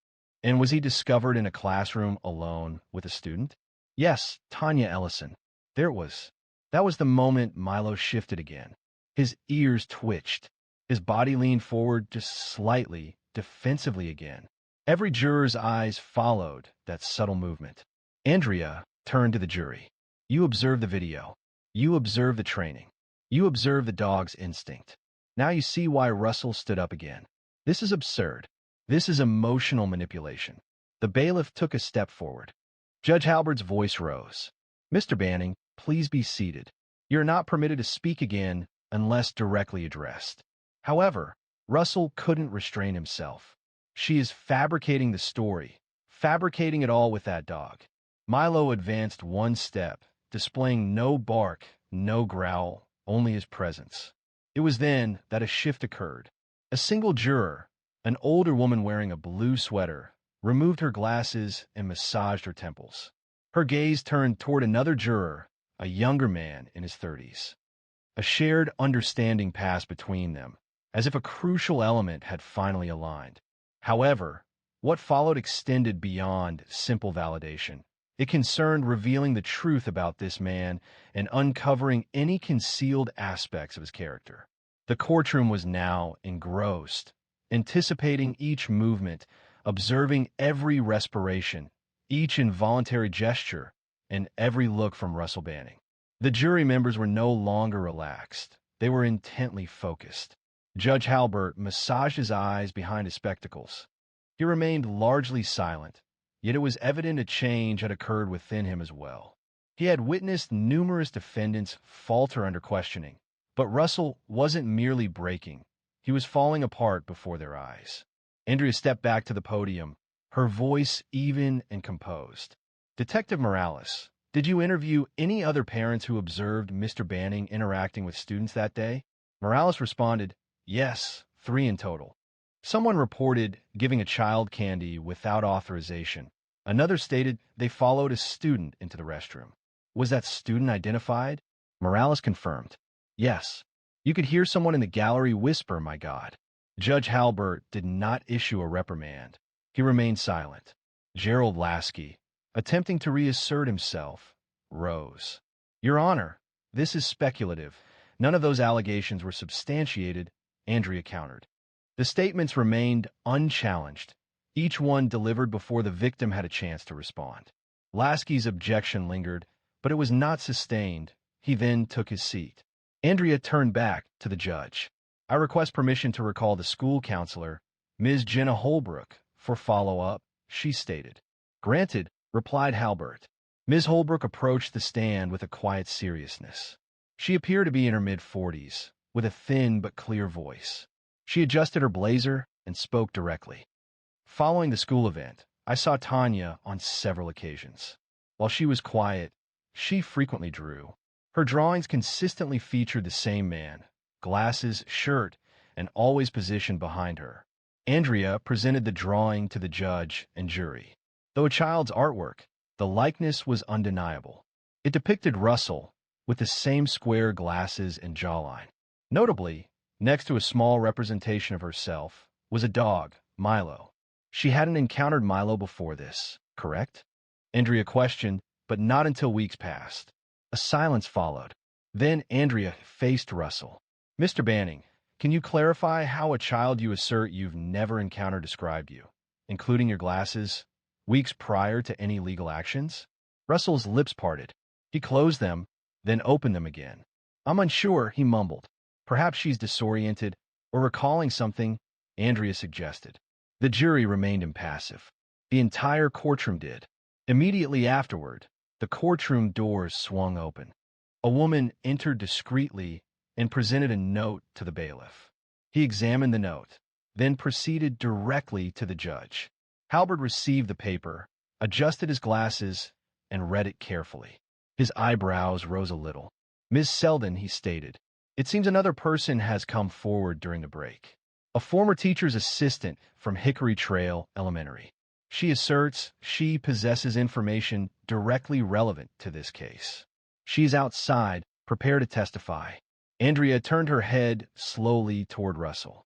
And was he discovered in a classroom alone with a student? Yes, Tanya Ellison. There it was. That was the moment Milo shifted again. His ears twitched. His body leaned forward just slightly, defensively again. Every juror's eyes followed that subtle movement. Andrea turned to the jury. You observe the video. You observe the training. You observe the dog's instinct. Now you see why Russell stood up again. This is absurd. This is emotional manipulation. The bailiff took a step forward. Judge Halbert's voice rose. Mr. Banning, please be seated. You're not permitted to speak again unless directly addressed. However, Russell couldn't restrain himself. She is fabricating the story, fabricating it all with that dog. Milo advanced one step, displaying no bark, no growl, only his presence. It was then that a shift occurred. A single juror, an older woman wearing a blue sweater, removed her glasses and massaged her temples. Her gaze turned toward another juror, a younger man in his 30s. A shared understanding passed between them, as if a crucial element had finally aligned. However, what followed extended beyond simple validation. It concerned revealing the truth about this man and uncovering any concealed aspects of his character. The courtroom was now engrossed, anticipating each movement, observing every respiration, each involuntary gesture, and every look from Russell Banning. The jury members were no longer relaxed. They were intently focused. Judge Halbert massaged his eyes behind his spectacles. He remained largely silent, yet it was evident a change had occurred within him as well. He had witnessed numerous defendants falter under questioning, but Russell wasn't merely breaking. He was falling apart before their eyes. Andrea stepped back to the podium, her voice even and composed. Detective Morales, did you interview any other parents who observed Mr. Banning interacting with students that day? Morales responded, yes, 3 in total. Someone reported giving a child candy without authorization. Another stated they followed a student into the restroom. Was that student identified? Morales confirmed. Yes. You could hear someone in the gallery whisper, my God. Judge Halbert did not issue a reprimand. He remained silent. Gerald Lasky, attempting to reassert himself, rose. Your Honor, this is speculative. None of those allegations were substantiated, Andrea countered. The statements remained unchallenged, each one delivered before the victim had a chance to respond. Lasky's objection lingered, but it was not sustained. He then took his seat. Andrea turned back to the judge. I request permission to recall the school counselor, Ms. Jenna Holbrook, for follow-up, she stated. Granted, replied Halbert. Ms. Holbrook approached the stand with a quiet seriousness. She appeared to be in her mid-40s, with a thin but clear voice. She adjusted her blazer and spoke directly. Following the school event, I saw Tanya on several occasions. While she was quiet, she frequently drew. Her drawings consistently featured the same man, glasses, shirt, and always positioned behind her. Andrea presented the drawing to the judge and jury. Though a child's artwork, the likeness was undeniable. It depicted Russell with the same square glasses and jawline. Notably, next to a small representation of herself was a dog, Milo. She hadn't encountered Milo before this, correct? Andrea questioned, but not until weeks passed. A silence followed. Then Andrea faced Russell. Mr. Banning, can you clarify how a child you assert you've never encountered described you, including your glasses, weeks prior to any legal actions? Russell's lips parted. He closed them, then opened them again. I'm unsure, he mumbled. Perhaps she's disoriented or recalling something, Andrea suggested. The jury remained impassive. The entire courtroom did. Immediately afterward, the courtroom doors swung open. A woman entered discreetly and presented a note to the bailiff. He examined the note, then proceeded directly to the judge. Halbert received the paper, adjusted his glasses, and read it carefully. His eyebrows rose a little. Ms. Selden, he stated, it seems another person has come forward during the break. A former teacher's assistant from Hickory Trail Elementary. She asserts she possesses information directly relevant to this case. She is outside, prepared to testify. Andrea turned her head slowly toward Russell.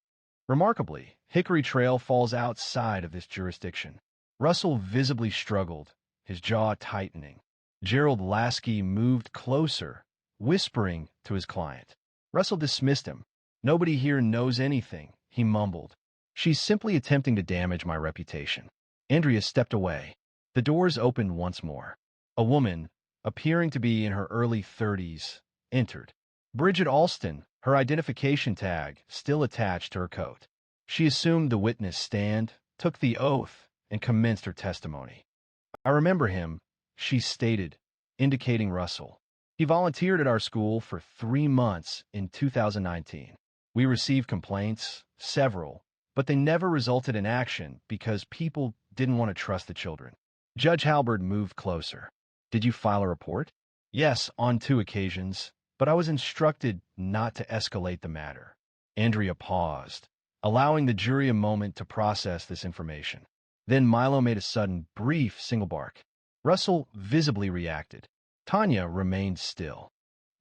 Remarkably, Hickory Trail falls outside of this jurisdiction. Russell visibly struggled, his jaw tightening. Gerald Lasky moved closer, whispering to his client. Russell dismissed him. Nobody here knows anything, he mumbled. She's simply attempting to damage my reputation. Andrea stepped away. The doors opened once more. A woman, appearing to be in her early 30s, entered. Bridget Alston, her identification tag still attached to her coat. She assumed the witness stand, took the oath, and commenced her testimony. I remember him, she stated, indicating Russell. He volunteered at our school for 3 months in 2019. We received complaints, several, but they never resulted in action because people didn't want to trust the children. Judge Halberd moved closer. Did you file a report? Yes, on 2 occasions, but I was instructed not to escalate the matter. Andrea paused, allowing the jury a moment to process this information. Then Milo made a sudden, brief single bark. Russell visibly reacted. Tanya remained still.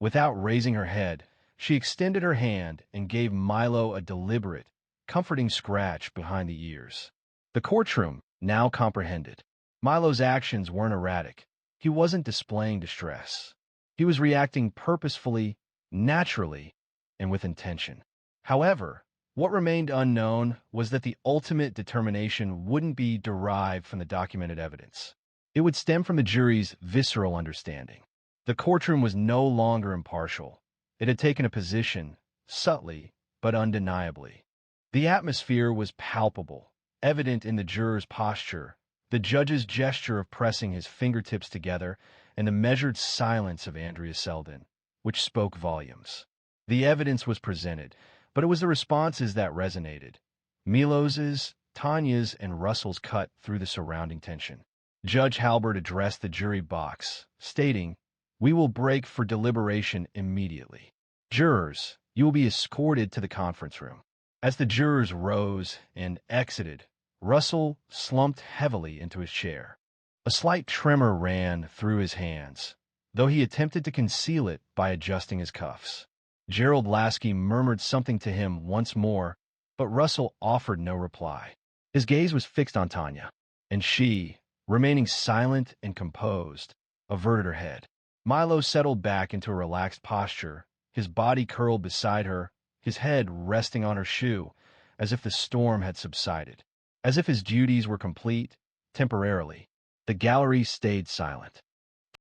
Without raising her head, she extended her hand and gave Milo a deliberate, comforting scratch behind the ears. The courtroom now comprehended. Milo's actions weren't erratic. He wasn't displaying distress. He was reacting purposefully, naturally, and with intention. However, what remained unknown was that the ultimate determination wouldn't be derived from the documented evidence. It would stem from the jury's visceral understanding. The courtroom was no longer impartial. It had taken a position, subtly but undeniably. The atmosphere was palpable, evident in the juror's posture, the judge's gesture of pressing his fingertips together, and the measured silence of Andrea Selden, which spoke volumes. The evidence was presented, but it was the responses that resonated. Milos's, Tanya's, and Russell's cut through the surrounding tension. Judge Halberd addressed the jury box, stating, "We will break for deliberation immediately. Jurors, you will be escorted to the conference room." As the jurors rose and exited, Russell slumped heavily into his chair. A slight tremor ran through his hands, though he attempted to conceal it by adjusting his cuffs. Gerald Lasky murmured something to him once more, but Russell offered no reply. His gaze was fixed on Tanya, and she, remaining silent and composed, averted her head. Milo settled back into a relaxed posture, his body curled beside her, his head resting on her shoe, as if the storm had subsided. As if his duties were complete, temporarily, the gallery stayed silent.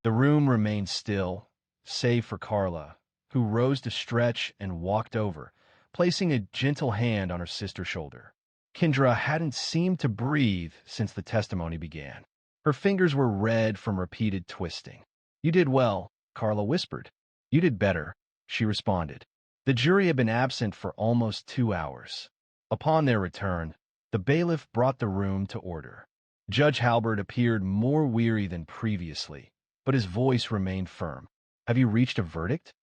The room remained still, save for Carla, who rose to stretch and walked over, placing a gentle hand on her sister's shoulder. Kendra hadn't seemed to breathe since the testimony began. Her fingers were red from repeated twisting. "You did well," Carla whispered. "You did better," she responded. The jury had been absent for almost 2 hours. Upon their return, the bailiff brought the room to order. Judge Halberd appeared more weary than previously, but his voice remained firm. "Have you reached a verdict?"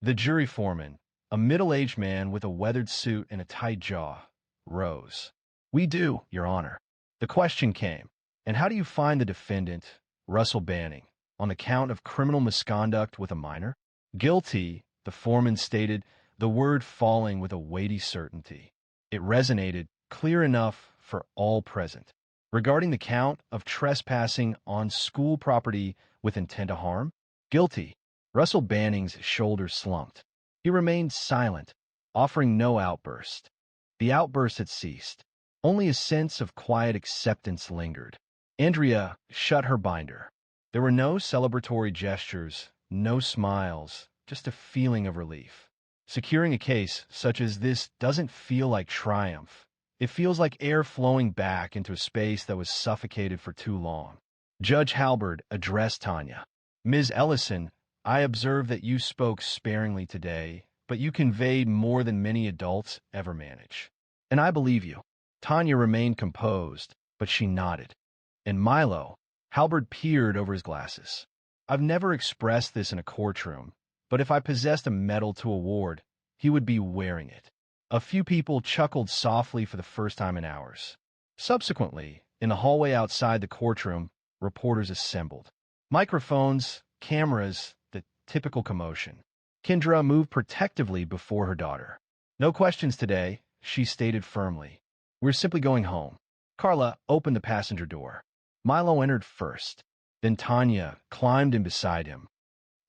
The jury foreman, a middle-aged man with a weathered suit and a tight jaw, rose. "We do, Your Honor." The question came, "And how do you find the defendant, Russell Banning, on the count of criminal misconduct with a minor?" "Guilty," the foreman stated, the word falling with a weighty certainty. It resonated, clear enough for all present. "Regarding the count of trespassing on school property with intent to harm?" "Guilty." Russell Banning's shoulders slumped. He remained silent, offering no outburst. The outburst had ceased. Only a sense of quiet acceptance lingered. Andrea shut her binder. There were no celebratory gestures, no smiles, just a feeling of relief. Securing a case such as this doesn't feel like triumph. It feels like air flowing back into a space that was suffocated for too long. Judge Halberd addressed Tanya. "Ms. Ellison, I observe that you spoke sparingly today, but you conveyed more than many adults ever manage. And I believe you." Tanya remained composed, but she nodded. And Milo, Halberd peered over his glasses. "I've never expressed this in a courtroom, but if I possessed a medal to award, he would be wearing it." A few people chuckled softly for the first time in hours. Subsequently, in the hallway outside the courtroom, reporters assembled. Microphones, cameras, the typical commotion. Kendra moved protectively before her daughter. "No questions today," she stated firmly. "We're simply going home." Carla opened the passenger door. Milo entered first. Then Tanya climbed in beside him.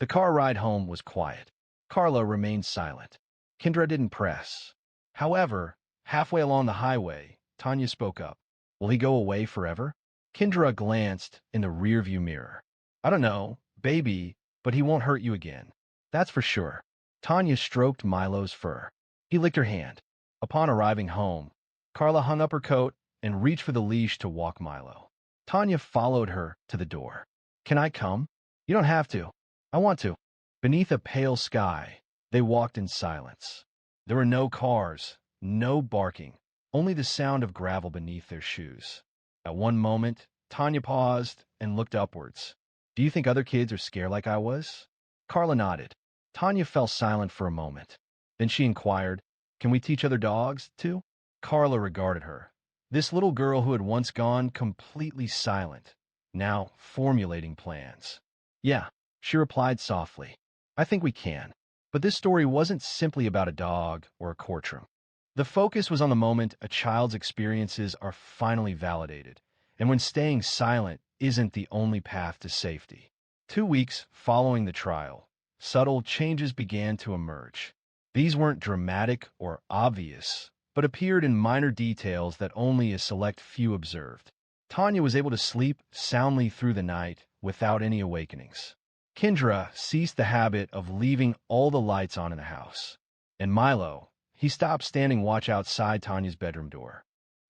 The car ride home was quiet. Carla remained silent. Kendra didn't press. However, halfway along the highway, Tanya spoke up. "Will he go away forever?" Kendra glanced in the rearview mirror. "I don't know, baby, but he won't hurt you again. That's for sure." Tanya stroked Milo's fur. He licked her hand. Upon arriving home, Carla hung up her coat and reached for the leash to walk Milo. Tanya followed her to the door. "Can I come?" "You don't have to." "I want to." Beneath a pale sky, they walked in silence. There were no cars, no barking, only the sound of gravel beneath their shoes. At one moment, Tanya paused and looked upwards. Do you think other kids are scared like I was? Carla nodded. Tanya fell silent for a moment. Then she inquired, Can we teach other dogs, too? Carla regarded her. This little girl who had once gone completely silent, now formulating plans. Yeah, she replied softly. I think we can. But this story wasn't simply about a dog or a courtroom. The focus was on the moment a child's experiences are finally validated, and when staying silent isn't the only path to safety. 2 weeks following the trial, subtle changes began to emerge. These weren't dramatic or obvious, but appeared in minor details that only a select few observed. Tanya was able to sleep soundly through the night without any awakenings. Kendra ceased the habit of leaving all the lights on in the house. And Milo, he stopped standing watch outside Tanya's bedroom door.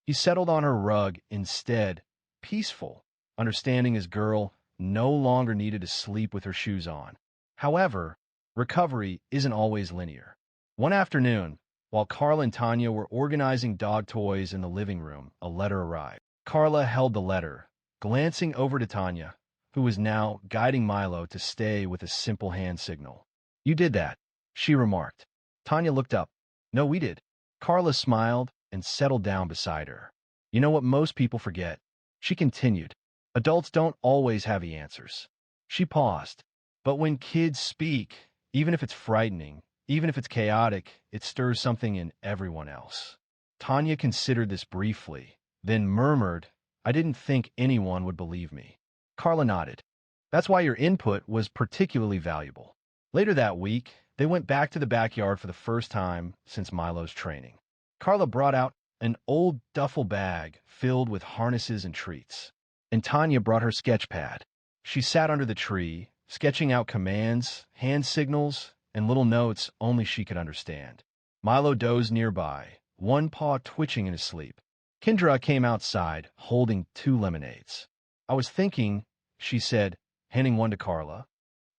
He settled on her rug instead, peaceful, understanding his girl no longer needed to sleep with her shoes on. However, recovery isn't always linear. One afternoon, while Carla and Tanya were organizing dog toys in the living room, a letter arrived. Carla held the letter, glancing over to Tanya, who was now guiding Milo to stay with a simple hand signal. You did that, she remarked. Tanya looked up. No, we did. Carla smiled and settled down beside her. You know what most people forget? She continued. Adults don't always have the answers. She paused. But when kids speak, even if it's frightening, even if it's chaotic, it stirs something in everyone else. Tanya considered this briefly, then murmured, I didn't think anyone would believe me. Carla nodded. That's why your input was particularly valuable. Later that week, they went back to the backyard for the first time since Milo's training. Carla brought out an old duffel bag filled with harnesses and treats, and Tanya brought her sketch pad. She sat under the tree, sketching out commands, hand signals, and little notes only she could understand. Milo dozed nearby, one paw twitching in his sleep. Kendra came outside, holding 2 lemonades. I was thinking, she said, handing one to Carla.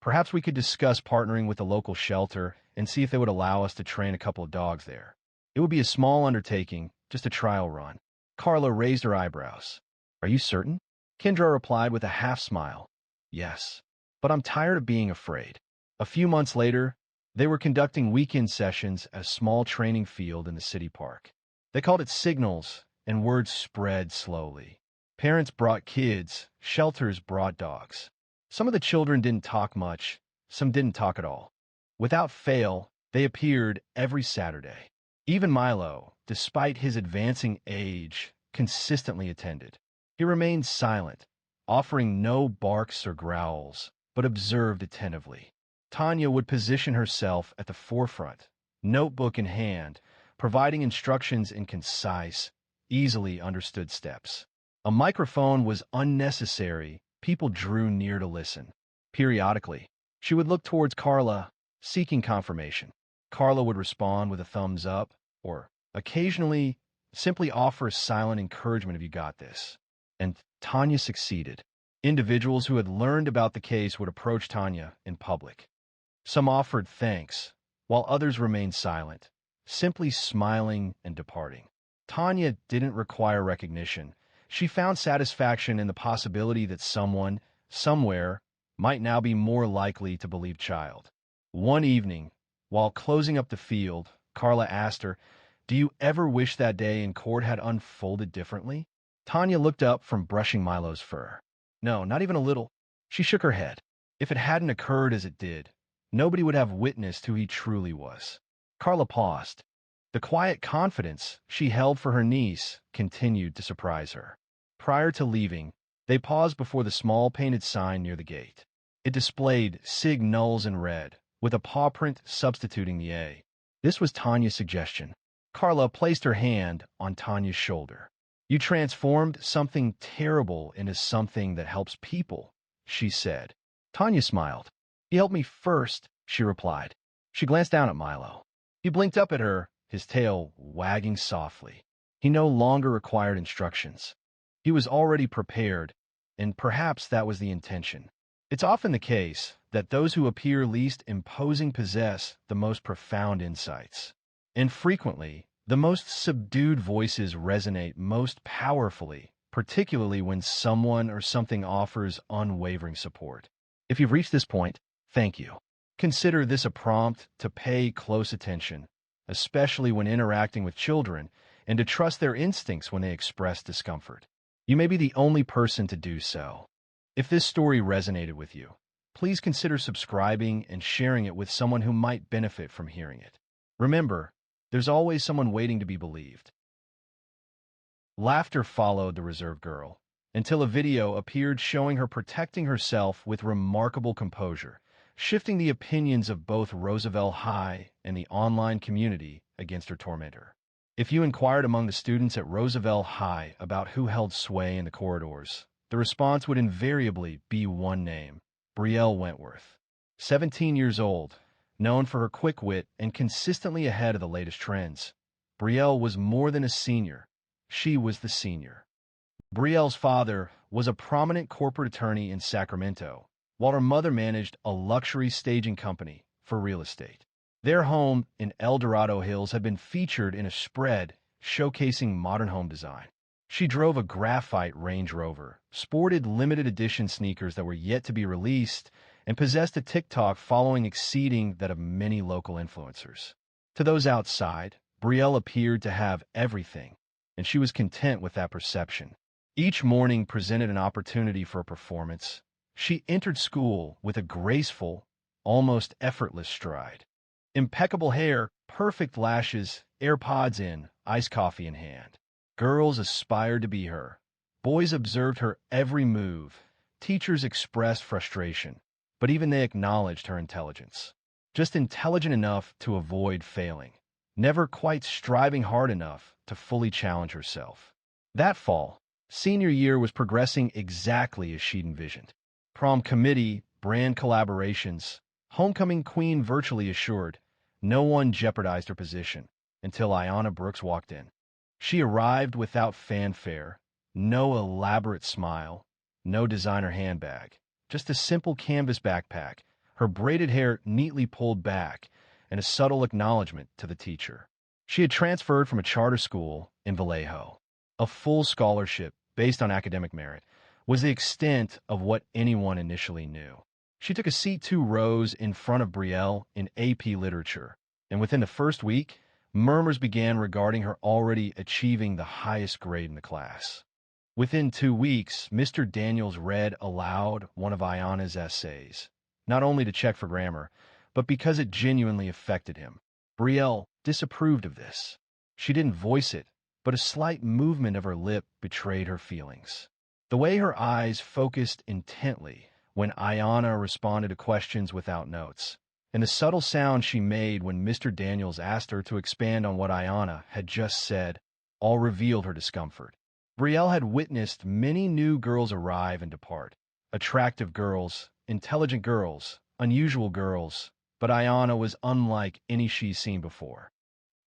Perhaps we could discuss partnering with a local shelter and see if they would allow us to train a couple of dogs there. It would be a small undertaking, just a trial run. Carla raised her eyebrows. Are you certain? Kendra replied with a half smile. Yes, but I'm tired of being afraid. A few months later, they were conducting weekend sessions at a small training field in the city park. They called it Signals, and word spread slowly. Parents brought kids, shelters brought dogs. Some of the children didn't talk much, some didn't talk at all. Without fail, they appeared every Saturday. Even Milo, despite his advancing age, consistently attended. He remained silent, offering no barks or growls, but observed attentively. Tanya would position herself at the forefront, notebook in hand, providing instructions in concise, easily understood steps. A microphone was unnecessary. People drew near to listen. Periodically, she would look towards Carla, seeking confirmation. Carla would respond with a thumbs up, or occasionally simply offer a silent encouragement if you got this. And Tanya succeeded. Individuals who had learned about the case would approach Tanya in public. Some offered thanks, while others remained silent, simply smiling and departing. Tanya didn't require recognition. She found satisfaction in the possibility that someone, somewhere, might now be more likely to believe child. One evening, while closing up the field, Carla asked her, Do you ever wish that day in court had unfolded differently? Tanya looked up from brushing Milo's fur. No, not even a little. She shook her head. If it hadn't occurred as it did, nobody would have witnessed who he truly was. Carla paused. The quiet confidence she held for her niece continued to surprise her. Prior to leaving, they paused before the small painted sign near the gate. It displayed Sig Nulls in red, with a paw print substituting the A. This was Tanya's suggestion. Carla placed her hand on Tanya's shoulder. You transformed something terrible into something that helps people, she said. Tanya smiled. He helped me first, she replied. She glanced down at Milo. He blinked up at her, his tail wagging softly. He no longer required instructions. He was already prepared, and perhaps that was the intention. It's often the case that those who appear least imposing possess the most profound insights. And frequently, the most subdued voices resonate most powerfully particularly when someone or something offers unwavering support. If you've reached this point, thank you. Consider this a prompt to pay close attention, especially when interacting with children, and to trust their instincts when they express discomfort. You may be the only person to do so. If this story resonated with you, please consider subscribing and sharing it with someone who might benefit from hearing it. Remember, there's always someone waiting to be believed. Laughter followed the reserved girl until a video appeared showing her protecting herself with remarkable composure, shifting the opinions of both Roosevelt High and the online community against her tormentor. If you inquired among the students at Roosevelt High about who held sway in the corridors, the response would invariably be one name: Brielle Wentworth. 17 years old, known for her quick wit and consistently ahead of the latest trends, Brielle was more than a senior. She was the senior. Brielle's father was a prominent corporate attorney in Sacramento, while her mother managed a luxury staging company for real estate. Their home in El Dorado Hills had been featured in a spread showcasing modern home design. She drove a graphite Range Rover, sported limited edition sneakers that were yet to be released, and possessed a TikTok following exceeding that of many local influencers. To those outside, Brielle appeared to have everything, and she was content with that perception. Each morning presented an opportunity for a performance. She entered school with a graceful, almost effortless stride. Impeccable hair, perfect lashes, AirPods in, iced coffee in hand. Girls aspired to be her. Boys observed her every move. Teachers expressed frustration, but even they acknowledged her intelligence. Just intelligent enough to avoid failing, never quite striving hard enough to fully challenge herself. That fall, senior year was progressing exactly as she'd envisioned. Prom committee, brand collaborations, homecoming queen virtually assured, no one jeopardized her position until Ayanna Brooks walked in. She arrived without fanfare, no elaborate smile, no designer handbag, just a simple canvas backpack, her braided hair neatly pulled back, and a subtle acknowledgement to the teacher. She had transferred from a charter school in Vallejo. A full scholarship based on academic merit was the extent of what anyone initially knew. She took a seat 2 rows in front of Brielle in AP Literature, and within the first week, murmurs began regarding her already achieving the highest grade in the class. Within 2 weeks, Mr. Daniels read aloud one of Ayanna's essays, not only to check for grammar, but because it genuinely affected him. Brielle disapproved of this. She didn't voice it, but a slight movement of her lip betrayed her feelings. The way her eyes focused intently when Ayanna responded to questions without notes, and the subtle sound she made when Mr. Daniels asked her to expand on what Ayanna had just said, all revealed her discomfort. Brielle had witnessed many new girls arrive and depart. Attractive girls, intelligent girls, unusual girls, but Ayanna was unlike any she's seen before.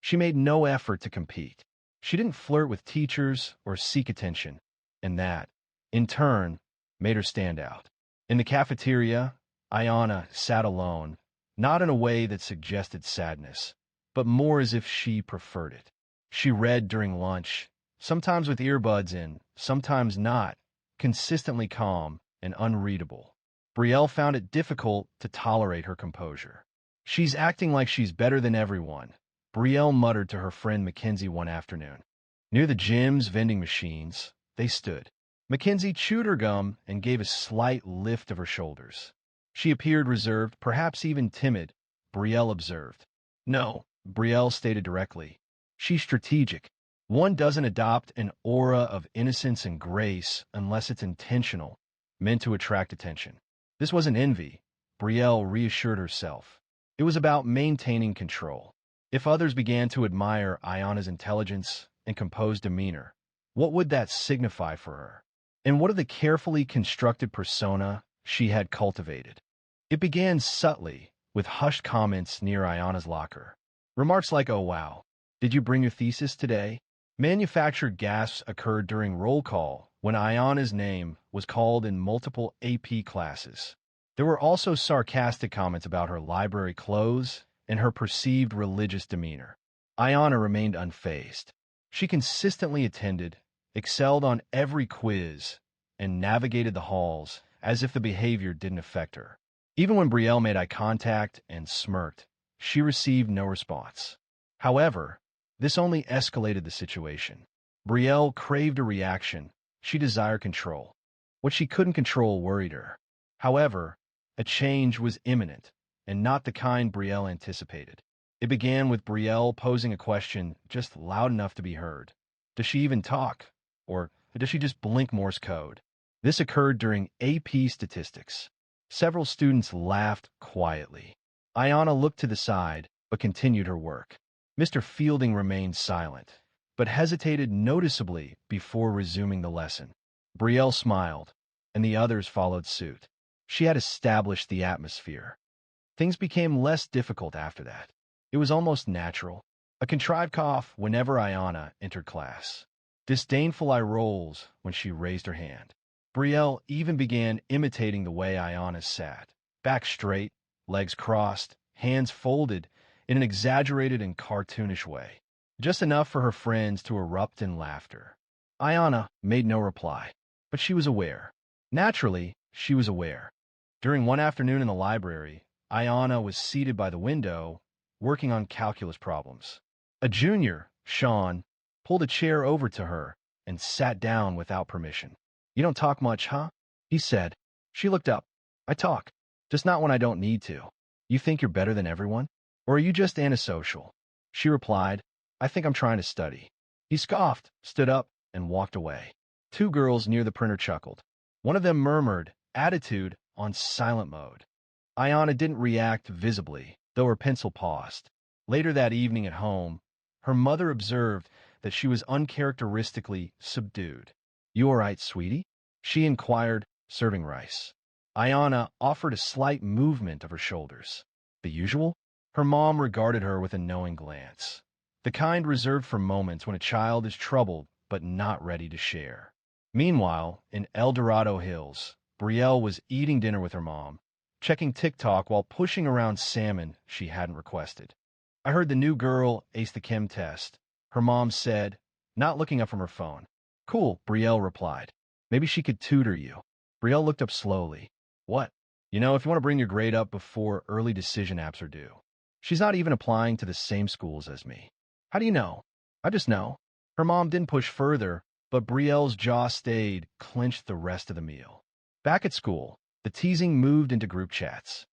She made no effort to compete. She didn't flirt with teachers or seek attention, and that, in turn, made her stand out. In the cafeteria, Ayanna sat alone, not in a way that suggested sadness, but more as if she preferred it. She read during lunch, sometimes with earbuds in, sometimes not, consistently calm and unreadable. Brielle found it difficult to tolerate her composure. "She's acting like she's better than everyone," Brielle muttered to her friend Mackenzie one afternoon. Near the gym's vending machines, they stood. Mackenzie chewed her gum and gave a slight lift of her shoulders. She appeared reserved, perhaps even timid, Brielle observed. "No," Brielle stated directly. "She's strategic. One doesn't adopt an aura of innocence and grace unless it's intentional, meant to attract attention." This wasn't envy, Brielle reassured herself. It was about maintaining control. If others began to admire Ayanna's intelligence and composed demeanor, what would that signify for her? And what of the carefully constructed persona she had cultivated? It began subtly, with hushed comments near Ayanna's locker. Remarks like, "Oh wow, did you bring your thesis today?" Manufactured gasps occurred during roll call when Ayanna's name was called in multiple AP classes. There were also sarcastic comments about her library clothes and her perceived religious demeanor. Ayanna remained unfazed. She consistently attended, excelled on every quiz, and navigated the halls as if the behavior didn't affect her. Even when Brielle made eye contact and smirked, she received no response. However, this only escalated the situation. Brielle craved a reaction. She desired control. What she couldn't control worried her. However, a change was imminent, and not the kind Brielle anticipated. It began with Brielle posing a question just loud enough to be heard. Does she even talk? Or does she just blink Morse code? This occurred during AP Statistics. Several students laughed quietly. Ayana looked to the side, but continued her work. Mr. Fielding remained silent, but hesitated noticeably before resuming the lesson. Brielle smiled, and the others followed suit. She had established the atmosphere. Things became less difficult after that. It was almost natural, a contrived cough whenever Ayana entered class. Disdainful eye rolls when she raised her hand. Brielle even began imitating the way Ayana sat, back straight, legs crossed, hands folded, in an exaggerated and cartoonish way, just enough for her friends to erupt in laughter. Ayana made no reply, but she was aware. Naturally, she was aware. During one afternoon in the library, Ayana was seated by the window, working on calculus problems. A junior, Sean, pulled a chair over to her and sat down without permission. "You don't talk much, huh?" he said. She looked up. "I talk, just not when I don't need to." "You think you're better than everyone? Or are you just antisocial?" She replied, "I think I'm trying to study." He scoffed, stood up, and walked away. Two girls near the printer chuckled. One of them murmured, "Attitude on silent mode." Ayana didn't react visibly, though her pencil paused. Later that evening at home, her mother observed that she was uncharacteristically subdued. "You all right, sweetie?" she inquired, serving rice. Ayana offered a slight movement of her shoulders. "The usual?" Her mom regarded her with a knowing glance, the kind reserved for moments when a child is troubled but not ready to share. Meanwhile, in El Dorado Hills, Brielle was eating dinner with her mom, checking TikTok while pushing around salmon she hadn't requested. "I heard the new girl aced the chem test," her mom said, not looking up from her phone. "Cool," Brielle replied. "Maybe she could tutor you." Brielle looked up slowly. "What?" "You know, if you want to bring your grade up before early decision apps are due." "She's not even applying to the same schools as me." "How do you know?" "I just know." Her mom didn't push further, but Brielle's jaw stayed, clenched the rest of the meal. Back at school, the teasing moved into group chats.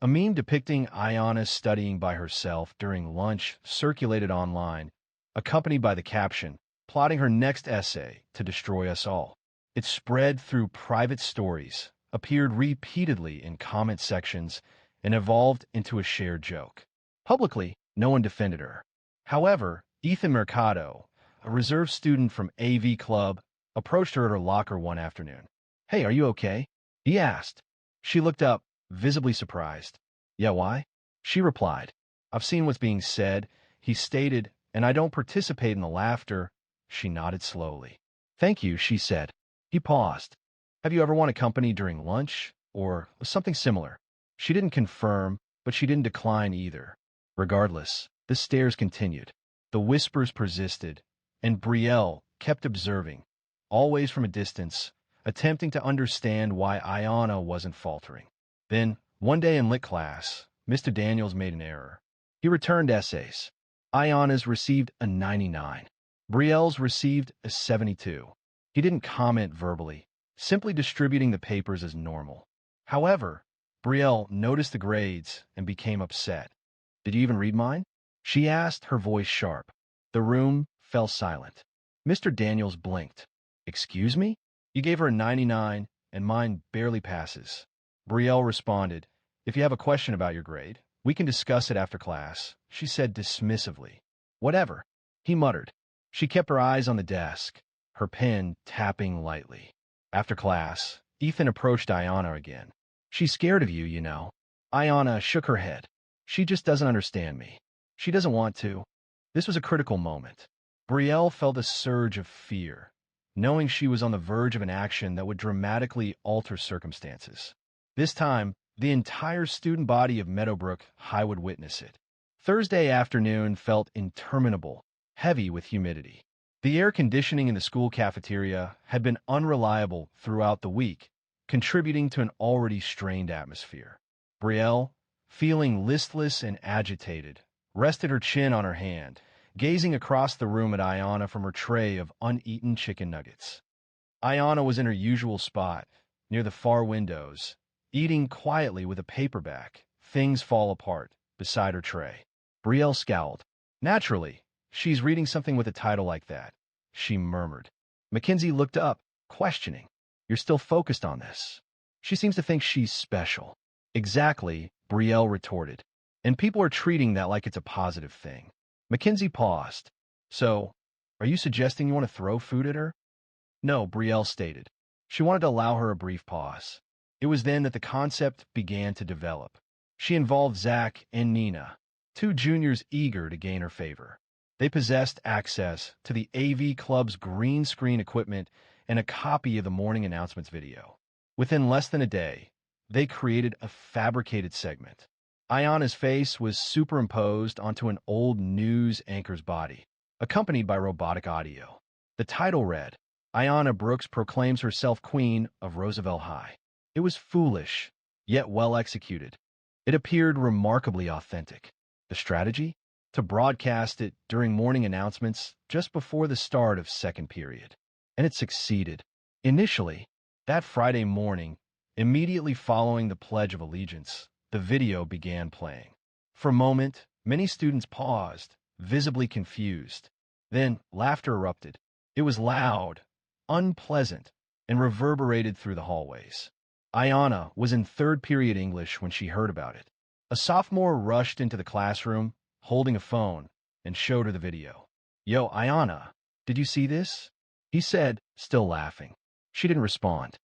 A meme depicting Ayana studying by herself during lunch circulated online, accompanied by the caption, "Plotting her next essay to destroy us all." It spread through private stories, appeared repeatedly in comment sections, and evolved into a shared joke. Publicly, no one defended her. However, Ethan Mercado, a reserve student from AV Club, approached her at her locker one afternoon. "Hey, are you okay?" he asked. She looked up, visibly surprised. "Yeah, why?" She replied. "I've seen what's being said," he stated, "and I don't participate in the laughter." She nodded slowly. "Thank you," she said. He paused. "Have you ever won a company during lunch? Or something similar?" She didn't confirm, but she didn't decline either. Regardless, the stares continued. The whispers persisted, and Brielle kept observing, always from a distance, attempting to understand why Ayana wasn't faltering. Then, one day in lit class, Mr. Daniels made an error. He returned essays. Ayana's received a 99. Brielle's received a 72. He didn't comment verbally, simply distributing the papers as normal. However, Brielle noticed the grades and became upset. "Did you even read mine?" she asked, her voice sharp. The room fell silent. Mr. Daniels blinked. "Excuse me?" "You gave her a 99, and mine barely passes." Brielle responded, "If you have a question about your grade, we can discuss it after class," she said dismissively. "Whatever," he muttered. She kept her eyes on the desk, her pen tapping lightly. After class, Ethan approached Ayana again. "She's scared of you, you know." Ayana shook her head. "She just doesn't understand me. She doesn't want to." This was a critical moment. Brielle felt a surge of fear, knowing she was on the verge of an action that would dramatically alter circumstances. This time, the entire student body of Meadowbrook High would witness it. Thursday afternoon felt interminable, heavy with humidity. The air conditioning in the school cafeteria had been unreliable throughout the week, contributing to an already strained atmosphere. Brielle, feeling listless and agitated, rested her chin on her hand, gazing across the room at Ayana from her tray of uneaten chicken nuggets. Ayana was in her usual spot, near the far windows, eating quietly with a paperback, Things Fall Apart, beside her tray. Brielle scowled. Naturally, she's reading something with a title like that, she murmured. Mackenzie looked up, questioning. You're still focused on this. She seems to think she's special. Exactly, Brielle retorted. And people are treating that like it's a positive thing. Mackenzie paused. So, are you suggesting you want to throw food at her? No, Brielle stated. She wanted to allow her a brief pause. It was then that the concept began to develop. She involved Zach and Nina, two juniors eager to gain her favor. They possessed access to the AV Club's green screen equipment and a copy of the morning announcements video. Within less than a day, they created a fabricated segment. Ayana's face was superimposed onto an old news anchor's body, accompanied by robotic audio. The title read, Ayana Brooks proclaims herself Queen of Roosevelt High. It was foolish, yet well executed. It appeared remarkably authentic. The strategy? To broadcast it during morning announcements just before the start of second period. And it succeeded. Initially, that Friday morning, immediately following the Pledge of Allegiance, the video began playing. For a moment, many students paused, visibly confused. Then, laughter erupted. It was loud, unpleasant, and reverberated through the hallways. Ayana was in third period English when she heard about it. A sophomore rushed into the classroom, holding a phone, and showed her the video. Yo, Ayana, did you see this? He said, still laughing. She didn't respond.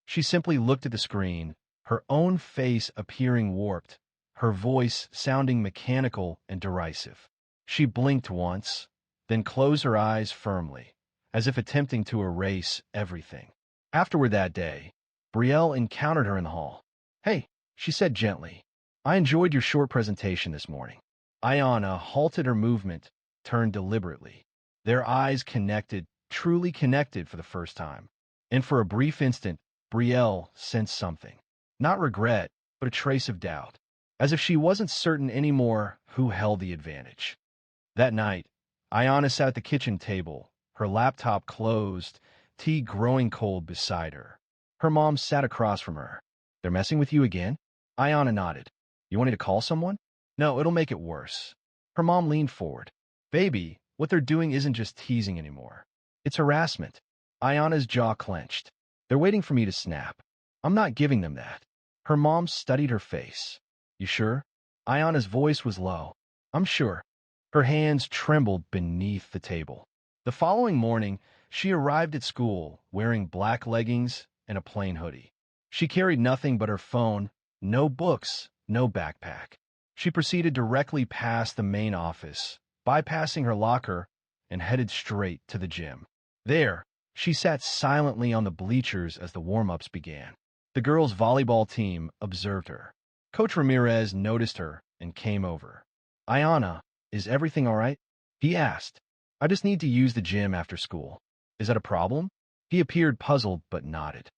She simply looked at the screen, her own face appearing warped, her voice sounding mechanical and derisive. She blinked once, then closed her eyes firmly, as if attempting to erase everything. Afterward that day, Brielle encountered her in the hall. Hey, she said gently, I enjoyed your short presentation this morning. Ayana halted her movement, turned deliberately. Their eyes connected, truly connected for the first time. And for a brief instant, Brielle sensed something. Not regret, but a trace of doubt. As if she wasn't certain anymore who held the advantage. That night, Ayana sat at the kitchen table, her laptop closed, tea growing cold beside her. Her mom sat across from her. They're messing with you again? Ayana nodded. You want me to call someone? No, it'll make it worse. Her mom leaned forward. Baby, what they're doing isn't just teasing anymore. It's harassment. Ayana's jaw clenched. They're waiting for me to snap. I'm not giving them that. Her mom studied her face. You sure? Ayana's voice was low. I'm sure. Her hands trembled beneath the table. The following morning, she arrived at school wearing black leggings and a plain hoodie. She carried nothing but her phone, no books, no backpack. She proceeded directly past the main office, bypassing her locker, and headed straight to the gym. There, she sat silently on the bleachers as the warm-ups began. The girls' volleyball team observed her. Coach Ramirez noticed her and came over. Ayana, is everything all right? He asked. I just need to use the gym after school. Is that a problem? He appeared puzzled but nodded.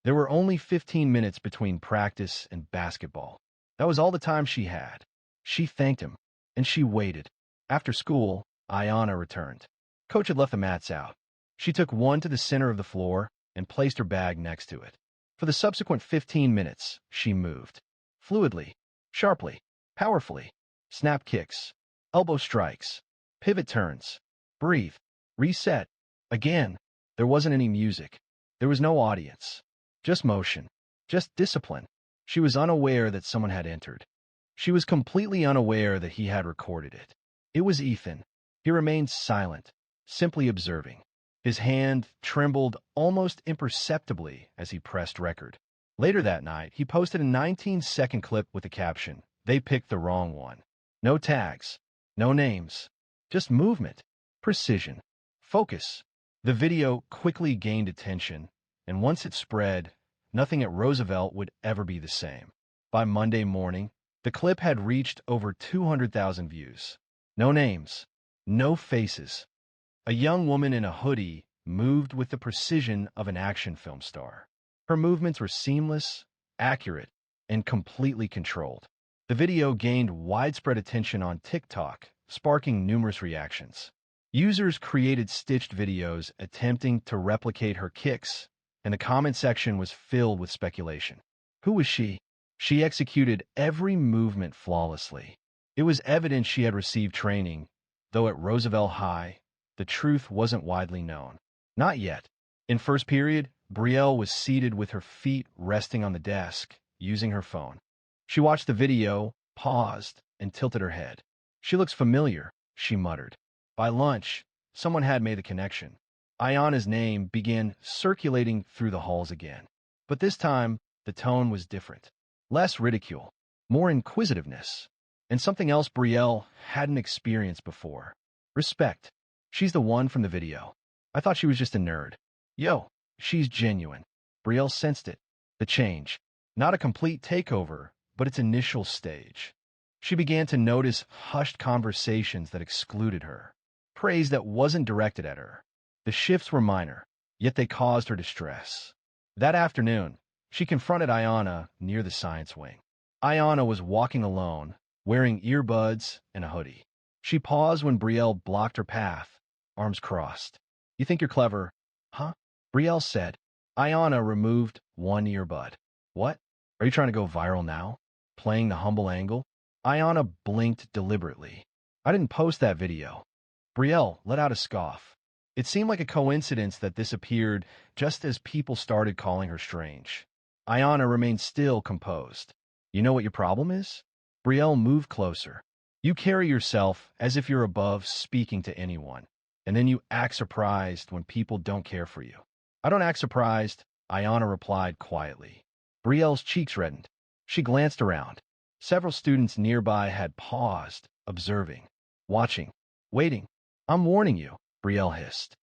There were only 15 minutes between practice and basketball. That was all the time she had. She thanked him, and she waited. After school, Ayana returned. Coach had left the mats out. She took one to the center of the floor and placed her bag next to it. For the subsequent 15 minutes, she moved. Fluidly, sharply, powerfully. Snap kicks, elbow strikes, pivot turns. Breathe, reset. Again, there wasn't any music. There was no audience. Just motion. Just discipline. She was unaware that someone had entered. She was completely unaware that he had recorded it. It was Ethan. He remained silent, simply observing. His hand trembled almost imperceptibly as he pressed record. Later that night, he posted a 19-second clip with the caption, "They picked the wrong one." No tags, no names, just movement, precision, focus. The video quickly gained attention, and once it spread, nothing at Roosevelt would ever be the same. By Monday morning, the clip had reached over 200,000 views. No names, no faces. A young woman in a hoodie moved with the precision of an action film star. Her movements were seamless, accurate, and completely controlled. The video gained widespread attention on TikTok, sparking numerous reactions. Users created stitched videos attempting to replicate her kicks, and the comment section was filled with speculation. Who was she? She executed every movement flawlessly. It was evident she had received training, though at Roosevelt High, the truth wasn't widely known. Not yet. In first period, Brielle was seated with her feet resting on the desk, using her phone. She watched the video, paused, and tilted her head. She looks familiar, she muttered. By lunch, someone had made the connection. Ayana's name began circulating through the halls again. But this time, the tone was different. Less ridicule, more inquisitiveness, and something else Brielle hadn't experienced before. Respect. She's the one from the video. I thought she was just a nerd. Yo, she's genuine. Brielle sensed it. The change. Not a complete takeover, but its initial stage. She began to notice hushed conversations that excluded her. Praise that wasn't directed at her. The shifts were minor, yet they caused her distress. That afternoon, she confronted Ayana near the science wing. Ayana was walking alone, wearing earbuds and a hoodie. She paused when Brielle blocked her path, arms crossed. You think you're clever, huh? Brielle said. Ayana removed one earbud. What? Are you trying to go viral now? Playing the humble angle? Ayana blinked deliberately. I didn't post that video. Brielle let out a scoff. It seemed like a coincidence that this appeared just as people started calling her strange. Ayana remained still, composed. You know what your problem is? Brielle moved closer. You carry yourself as if you're above speaking to anyone, and then you act surprised when people don't care for you. I don't act surprised, Ayana replied quietly. Brielle's cheeks reddened. She glanced around. Several students nearby had paused, observing, watching, waiting. I'm warning you, Brielle hissed.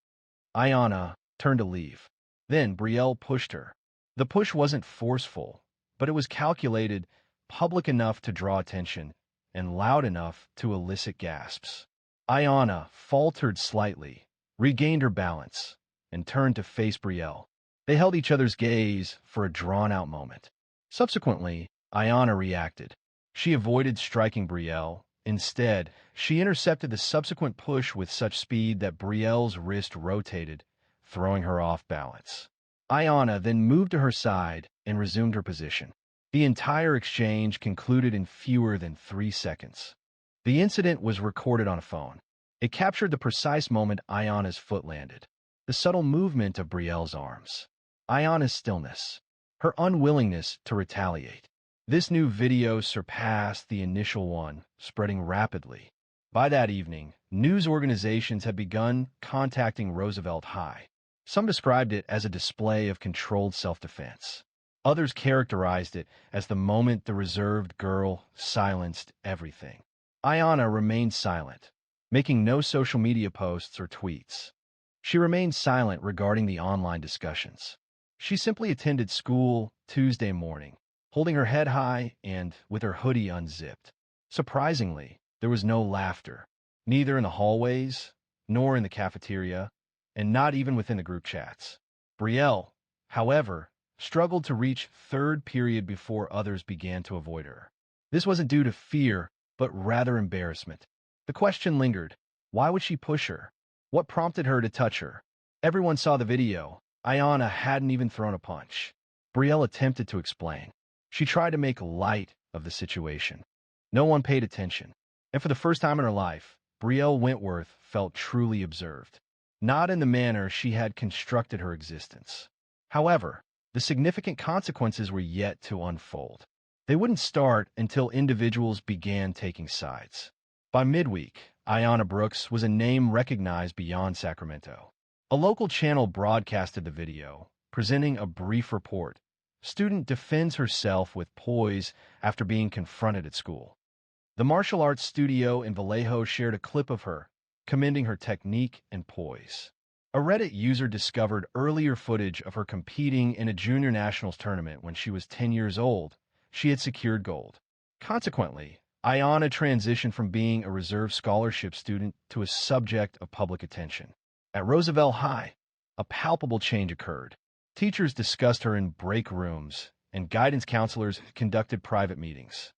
Ayana turned to leave. Then Brielle pushed her. The push wasn't forceful, but it was calculated, public enough to draw attention, and loud enough to elicit gasps. Ayana faltered slightly, regained her balance, and turned to face Brielle. They held each other's gaze for a drawn-out moment. Subsequently, Ayana reacted. She avoided striking Brielle. Instead, she intercepted the subsequent push with such speed that Brielle's wrist rotated, throwing her off balance. Ayana then moved to her side and resumed her position. The entire exchange concluded in fewer than 3 seconds. The incident was recorded on a phone. It captured the precise moment Ayana's foot landed, the subtle movement of Brielle's arms, Ayana's stillness, her unwillingness to retaliate. This new video surpassed the initial one, spreading rapidly. By that evening, news organizations had begun contacting Roosevelt High. Some described it as a display of controlled self-defense. Others characterized it as the moment the reserved girl silenced everything. Ayana remained silent, making no social media posts or tweets. She remained silent regarding the online discussions. She simply attended school Tuesday morning, holding her head high and with her hoodie unzipped. Surprisingly, there was no laughter, neither in the hallways, nor in the cafeteria, and not even within the group chats. Brielle, however, struggled to reach third period before others began to avoid her. This wasn't due to fear, but rather embarrassment. The question lingered. Why would she push her? What prompted her to touch her? Everyone saw the video. Ayana hadn't even thrown a punch. Brielle attempted to explain. She tried to make light of the situation. No one paid attention. And for the first time in her life, Brielle Wentworth felt truly observed. Not in the manner she had constructed her existence. However, the significant consequences were yet to unfold. They wouldn't start until individuals began taking sides. By midweek, Ayana Brooks was a name recognized beyond Sacramento. A local channel broadcasted the video, presenting a brief report. Student defends herself with poise after being confronted at school. The martial arts studio in Vallejo shared a clip of her, commending her technique and poise. A Reddit user discovered earlier footage of her competing in a junior nationals tournament when she was 10 years old. She had secured gold. Consequently, Ayana transitioned from being a reserve scholarship student to a subject of public attention. At Roosevelt High, a palpable change occurred. Teachers discussed her in break rooms, and guidance counselors conducted private meetings.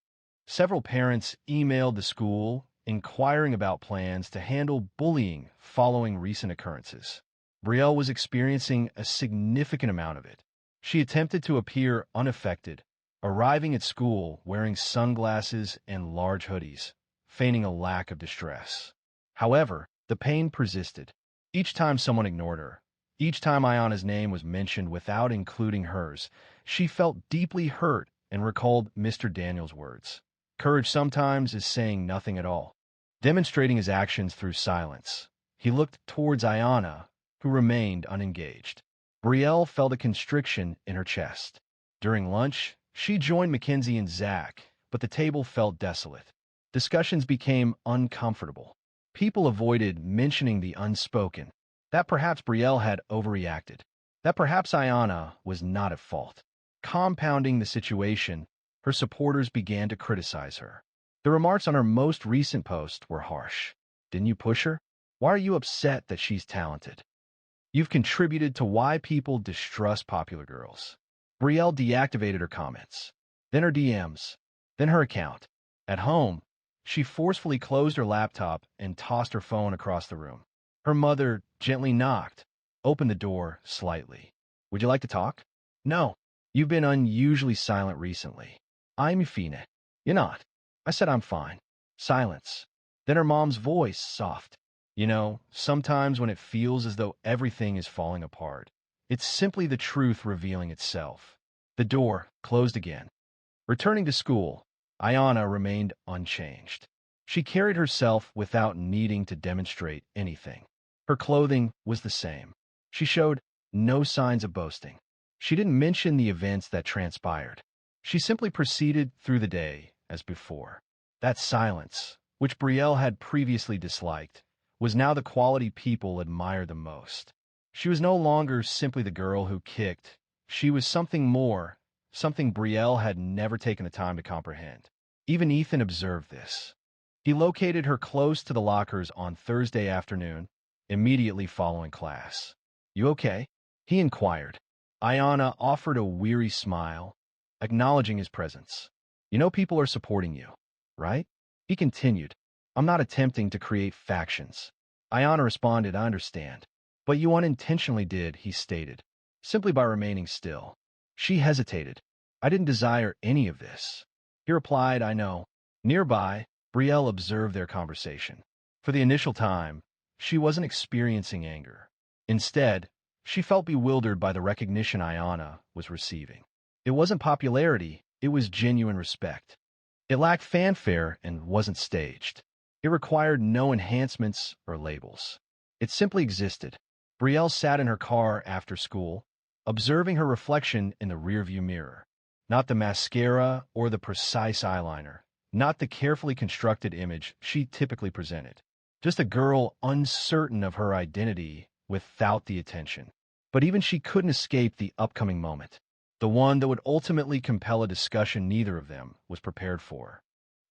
Several parents emailed the school inquiring about plans to handle bullying following recent occurrences. Brielle was experiencing a significant amount of it. She attempted to appear unaffected, arriving at school wearing sunglasses and large hoodies, feigning a lack of distress. However, the pain persisted. Each time someone ignored her, each time Ayana's name was mentioned without including hers, she felt deeply hurt and recalled Mr. Daniels' words. Courage sometimes is saying nothing at all. Demonstrating his actions through silence, he looked towards Ayana, who remained unengaged. Brielle felt a constriction in her chest. During lunch, she joined Mackenzie and Zach, but the table felt desolate. Discussions became uncomfortable. People avoided mentioning the unspoken, that perhaps Brielle had overreacted, that perhaps Ayana was not at fault. Compounding the situation, her supporters began to criticize her. The remarks on her most recent post were harsh. Didn't you push her? Why are you upset that she's talented? You've contributed to why people distrust popular girls. Brielle deactivated her comments, then her DMs, then her account. At home, she forcefully closed her laptop and tossed her phone across the room. Her mother gently knocked, opened the door slightly. Would you like to talk? No. You've been unusually silent recently. I'm Fine. You're not. I said I'm fine. Silence. Then her mom's voice, soft. You know, sometimes when it feels as though everything is falling apart, it's simply the truth revealing itself. The door closed again. Returning to school, Ayana remained unchanged. She carried herself without needing to demonstrate anything. Her clothing was the same. She showed no signs of boasting. She didn't mention the events that transpired. She simply proceeded through the day as before. That silence, which Brielle had previously disliked, was now the quality people admired the most. She was no longer simply the girl who kicked. She was something more, something Brielle had never taken the time to comprehend. Even Ethan observed this. He located her close to the lockers on Thursday afternoon, immediately following class. You okay? He inquired. Ayana offered a weary smile, acknowledging his presence. You know people are supporting you, right? He continued. I'm not attempting to create factions. Ayana responded, I understand. But you unintentionally did, he stated, simply by remaining still. She hesitated. I didn't desire any of this. He replied, I know. Nearby, Brielle observed their conversation. For the initial time, she wasn't experiencing anger. Instead, she felt bewildered by the recognition Ayana was receiving. It wasn't popularity, it was genuine respect. It lacked fanfare and wasn't staged. It required no enhancements or labels. It simply existed. Brielle sat in her car after school, observing her reflection in the rearview mirror. Not the mascara or the precise eyeliner, not the carefully constructed image she typically presented. Just a girl uncertain of her identity without the attention. But even she couldn't escape the upcoming moment, the one that would ultimately compel a discussion neither of them was prepared for.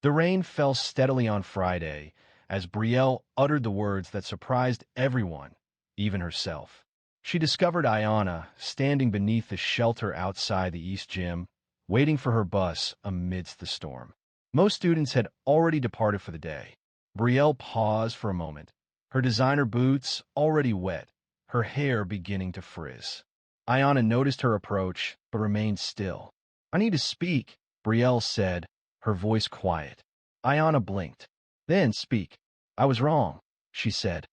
The rain fell steadily on Friday as Brielle uttered the words that surprised everyone, even herself. She discovered Ayana standing beneath the shelter outside the East Gym, waiting for her bus amidst the storm. Most students had already departed for the day. Brielle paused for a moment, her designer boots already wet, her hair beginning to frizz. Ayana noticed her approach, but remained still. I need to speak, Brielle said, her voice quiet. Ayana blinked. Then speak. I was wrong, she said.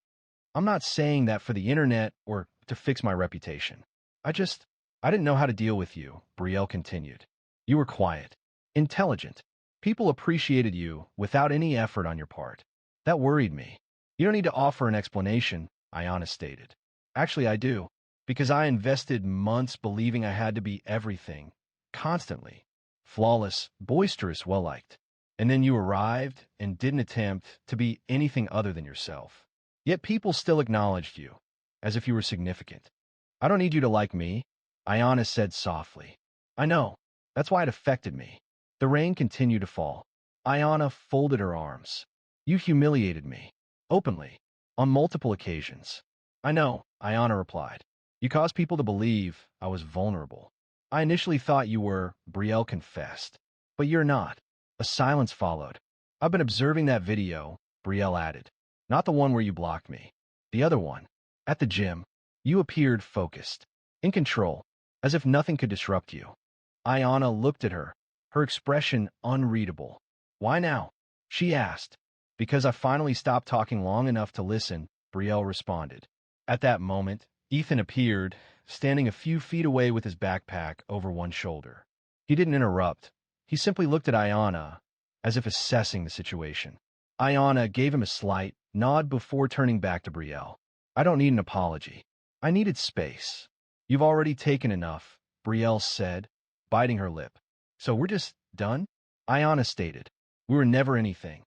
I'm not saying that for the internet or to fix my reputation. I didn't know how to deal with you, Brielle continued. You were quiet, intelligent. People appreciated you without any effort on your part. That worried me. You don't need to offer an explanation, Ayana stated. Actually, I do, because I invested months believing I had to be everything, constantly. Flawless, boisterous, well-liked. And then you arrived and didn't attempt to be anything other than yourself. Yet people still acknowledged you, as if you were significant. I don't need you to like me, Ayana said softly. I know. That's why it affected me. The rain continued to fall. Ayana folded her arms. You humiliated me. Openly. On multiple occasions. I know, Ayana replied. You caused people to believe I was vulnerable. I initially thought you were, Brielle confessed. But you're not. A silence followed. I've been observing that video, Brielle added. Not the one where you blocked me. The other one. At the gym. You appeared focused. In control. As if nothing could disrupt you. Ayana looked at her. Her expression unreadable. Why now? She asked. Because I finally stopped talking long enough to listen, Brielle responded. At that moment, Ethan appeared, standing a few feet away with his backpack over one shoulder. He didn't interrupt. He simply looked at Ayana, as if assessing the situation. Ayana gave him a slight nod before turning back to Brielle. I don't need an apology. I needed space. You've already taken enough, Brielle said, biting her lip. So we're just done? Ayana stated. We were never anything.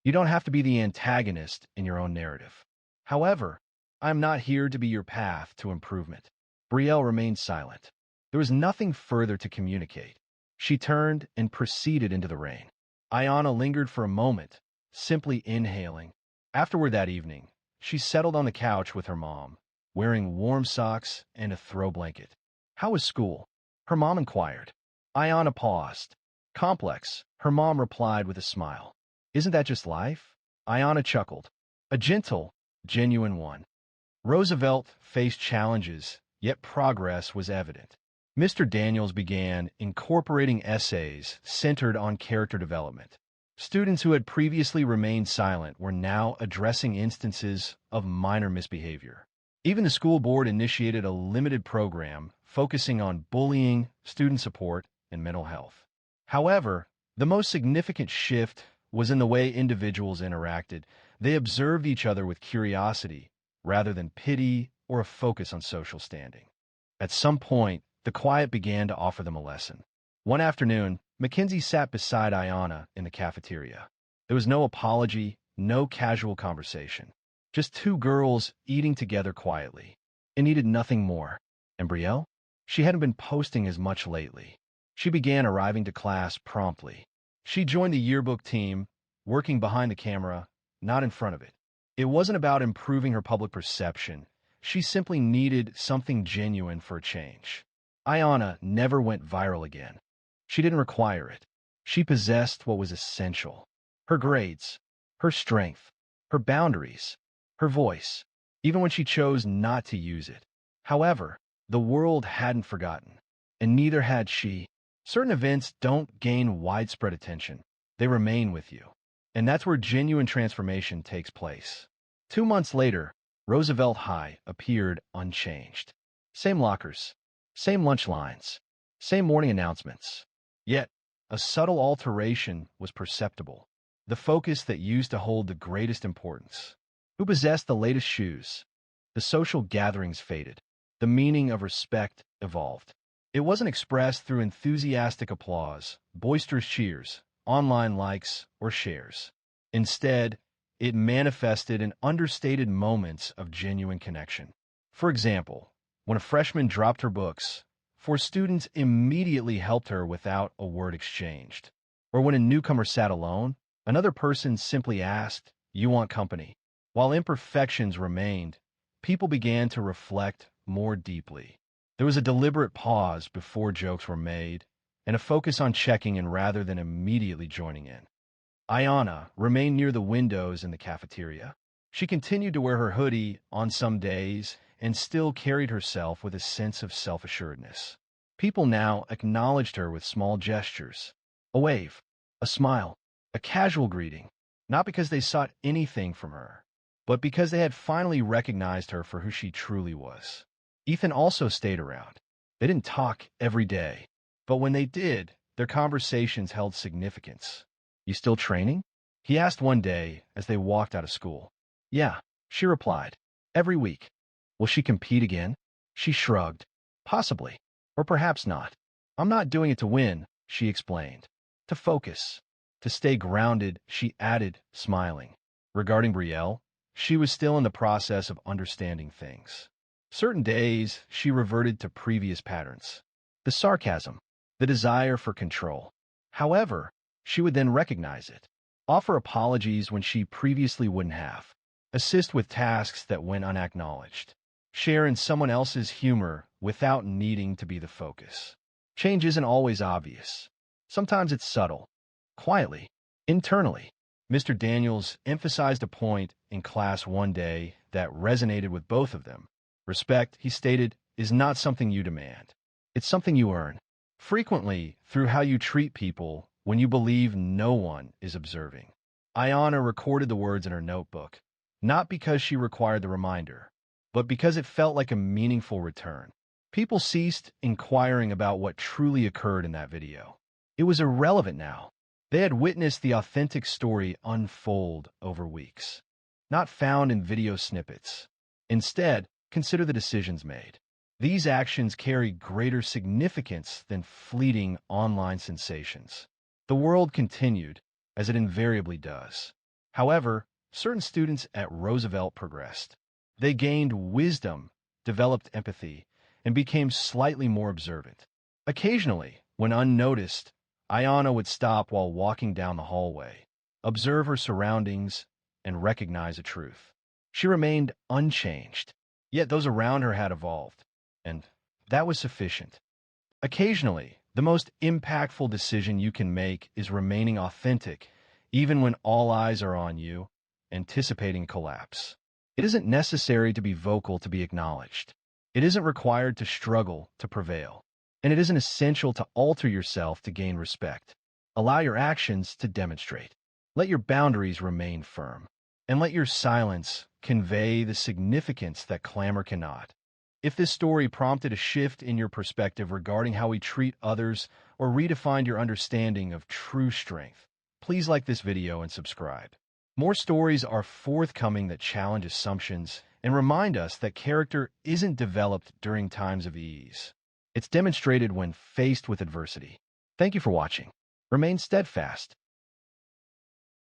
You don't have to be the antagonist in your own narrative. However, I am not here to be your path to improvement. Brielle remained silent. There was nothing further to communicate. She turned and proceeded into the rain. Ayana lingered for a moment, simply inhaling. Afterward that evening, she settled on the couch with her mom, wearing warm socks and a throw blanket. How was school? Her mom inquired. Ayana paused. Complex, her mom replied with a smile. Isn't that just life? Ayana chuckled. A gentle, genuine one. Roosevelt faced challenges, yet progress was evident. Mr. Daniels began incorporating essays centered on character development. Students who had previously remained silent were now addressing instances of minor misbehavior. Even the school board initiated a limited program focusing on bullying, student support, and mental health. However, the most significant shift was in the way individuals interacted. They observed each other with curiosity, rather than pity or a focus on social standing. At some point, the quiet began to offer them a lesson. One afternoon, Mackenzie sat beside Ayana in the cafeteria. There was no apology, no casual conversation. Just two girls eating together quietly. It needed nothing more. And Brielle? She hadn't been posting as much lately. She began arriving to class promptly. She joined the yearbook team, working behind the camera, not in front of it. It wasn't about improving her public perception. She simply needed something genuine for a change. Ayana never went viral again. She didn't require it. She possessed what was essential. Her grades, her strength, her boundaries, her voice, even when she chose not to use it. However, the world hadn't forgotten, and neither had she. Certain events don't gain widespread attention. They remain with you. And that's where genuine transformation takes place. 2 months later, Roosevelt High appeared unchanged. Same lockers, same lunch lines, same morning announcements. Yet, a subtle alteration was perceptible. The focus that used to hold the greatest importance. Who possessed the latest shoes? The social gatherings faded. The meaning of respect evolved. It wasn't expressed through enthusiastic applause, boisterous cheers, online likes, or shares. Instead, it manifested in understated moments of genuine connection. For example, when a freshman dropped her books, 4 students immediately helped her without a word exchanged. Or when a newcomer sat alone, another person simply asked, "You want company?" While imperfections remained, people began to reflect more deeply. There was a deliberate pause before jokes were made, and a focus on checking in rather than immediately joining in. Ayana remained near the windows in the cafeteria. She continued to wear her hoodie on some days and still carried herself with a sense of self-assuredness. People now acknowledged her with small gestures. A wave, a smile, a casual greeting, not because they sought anything from her, but because they had finally recognized her for who she truly was. Ethan also stayed around. They didn't talk every day, but when they did, their conversations held significance. You still training? He asked one day as they walked out of school. Yeah, she replied. Every week. Will she compete again? She shrugged. Possibly. Or perhaps not. I'm not doing it to win, she explained. To focus. To stay grounded, she added, smiling. Regarding Brielle, she was still in the process of understanding things. Certain days, she reverted to previous patterns. The sarcasm, the desire for control. However, she would then recognize it, offer apologies when she previously wouldn't have, assist with tasks that went unacknowledged. share in someone else's humor without needing to be the focus. Change isn't always obvious. Sometimes it's subtle, quietly, internally. Mr. Daniels emphasized a point in class one day that resonated with both of them. Respect, he stated, is not something you demand. It's something you earn. Frequently, through how you treat people when you believe no one is observing. Ayanna recorded the words in her notebook, not because she required the reminder, but because it felt like a meaningful return. People ceased inquiring about what truly occurred in that video. It was irrelevant now. They had witnessed the authentic story unfold over weeks, not found in video snippets. Instead, consider the decisions made. These actions carry greater significance than fleeting online sensations. The world continued, as it invariably does. However, certain students at Roosevelt progressed. They gained wisdom, developed empathy, and became slightly more observant. Occasionally, when unnoticed, Ayanna would stop while walking down the hallway, observe her surroundings, and recognize a truth. She remained unchanged, yet those around her had evolved, and that was sufficient. Occasionally, the most impactful decision you can make is remaining authentic, even when all eyes are on you, anticipating collapse. It isn't necessary to be vocal to be acknowledged. It isn't required to struggle to prevail. And it isn't essential to alter yourself to gain respect. Allow your actions to demonstrate. Let your boundaries remain firm. And let your silence convey the significance that clamor cannot. If this story prompted a shift in your perspective regarding how we treat others or redefined your understanding of true strength, please like this video and subscribe. More stories are forthcoming that challenge assumptions and remind us that character isn't developed during times of ease. It's demonstrated when faced with adversity. Thank you for watching. Remain steadfast,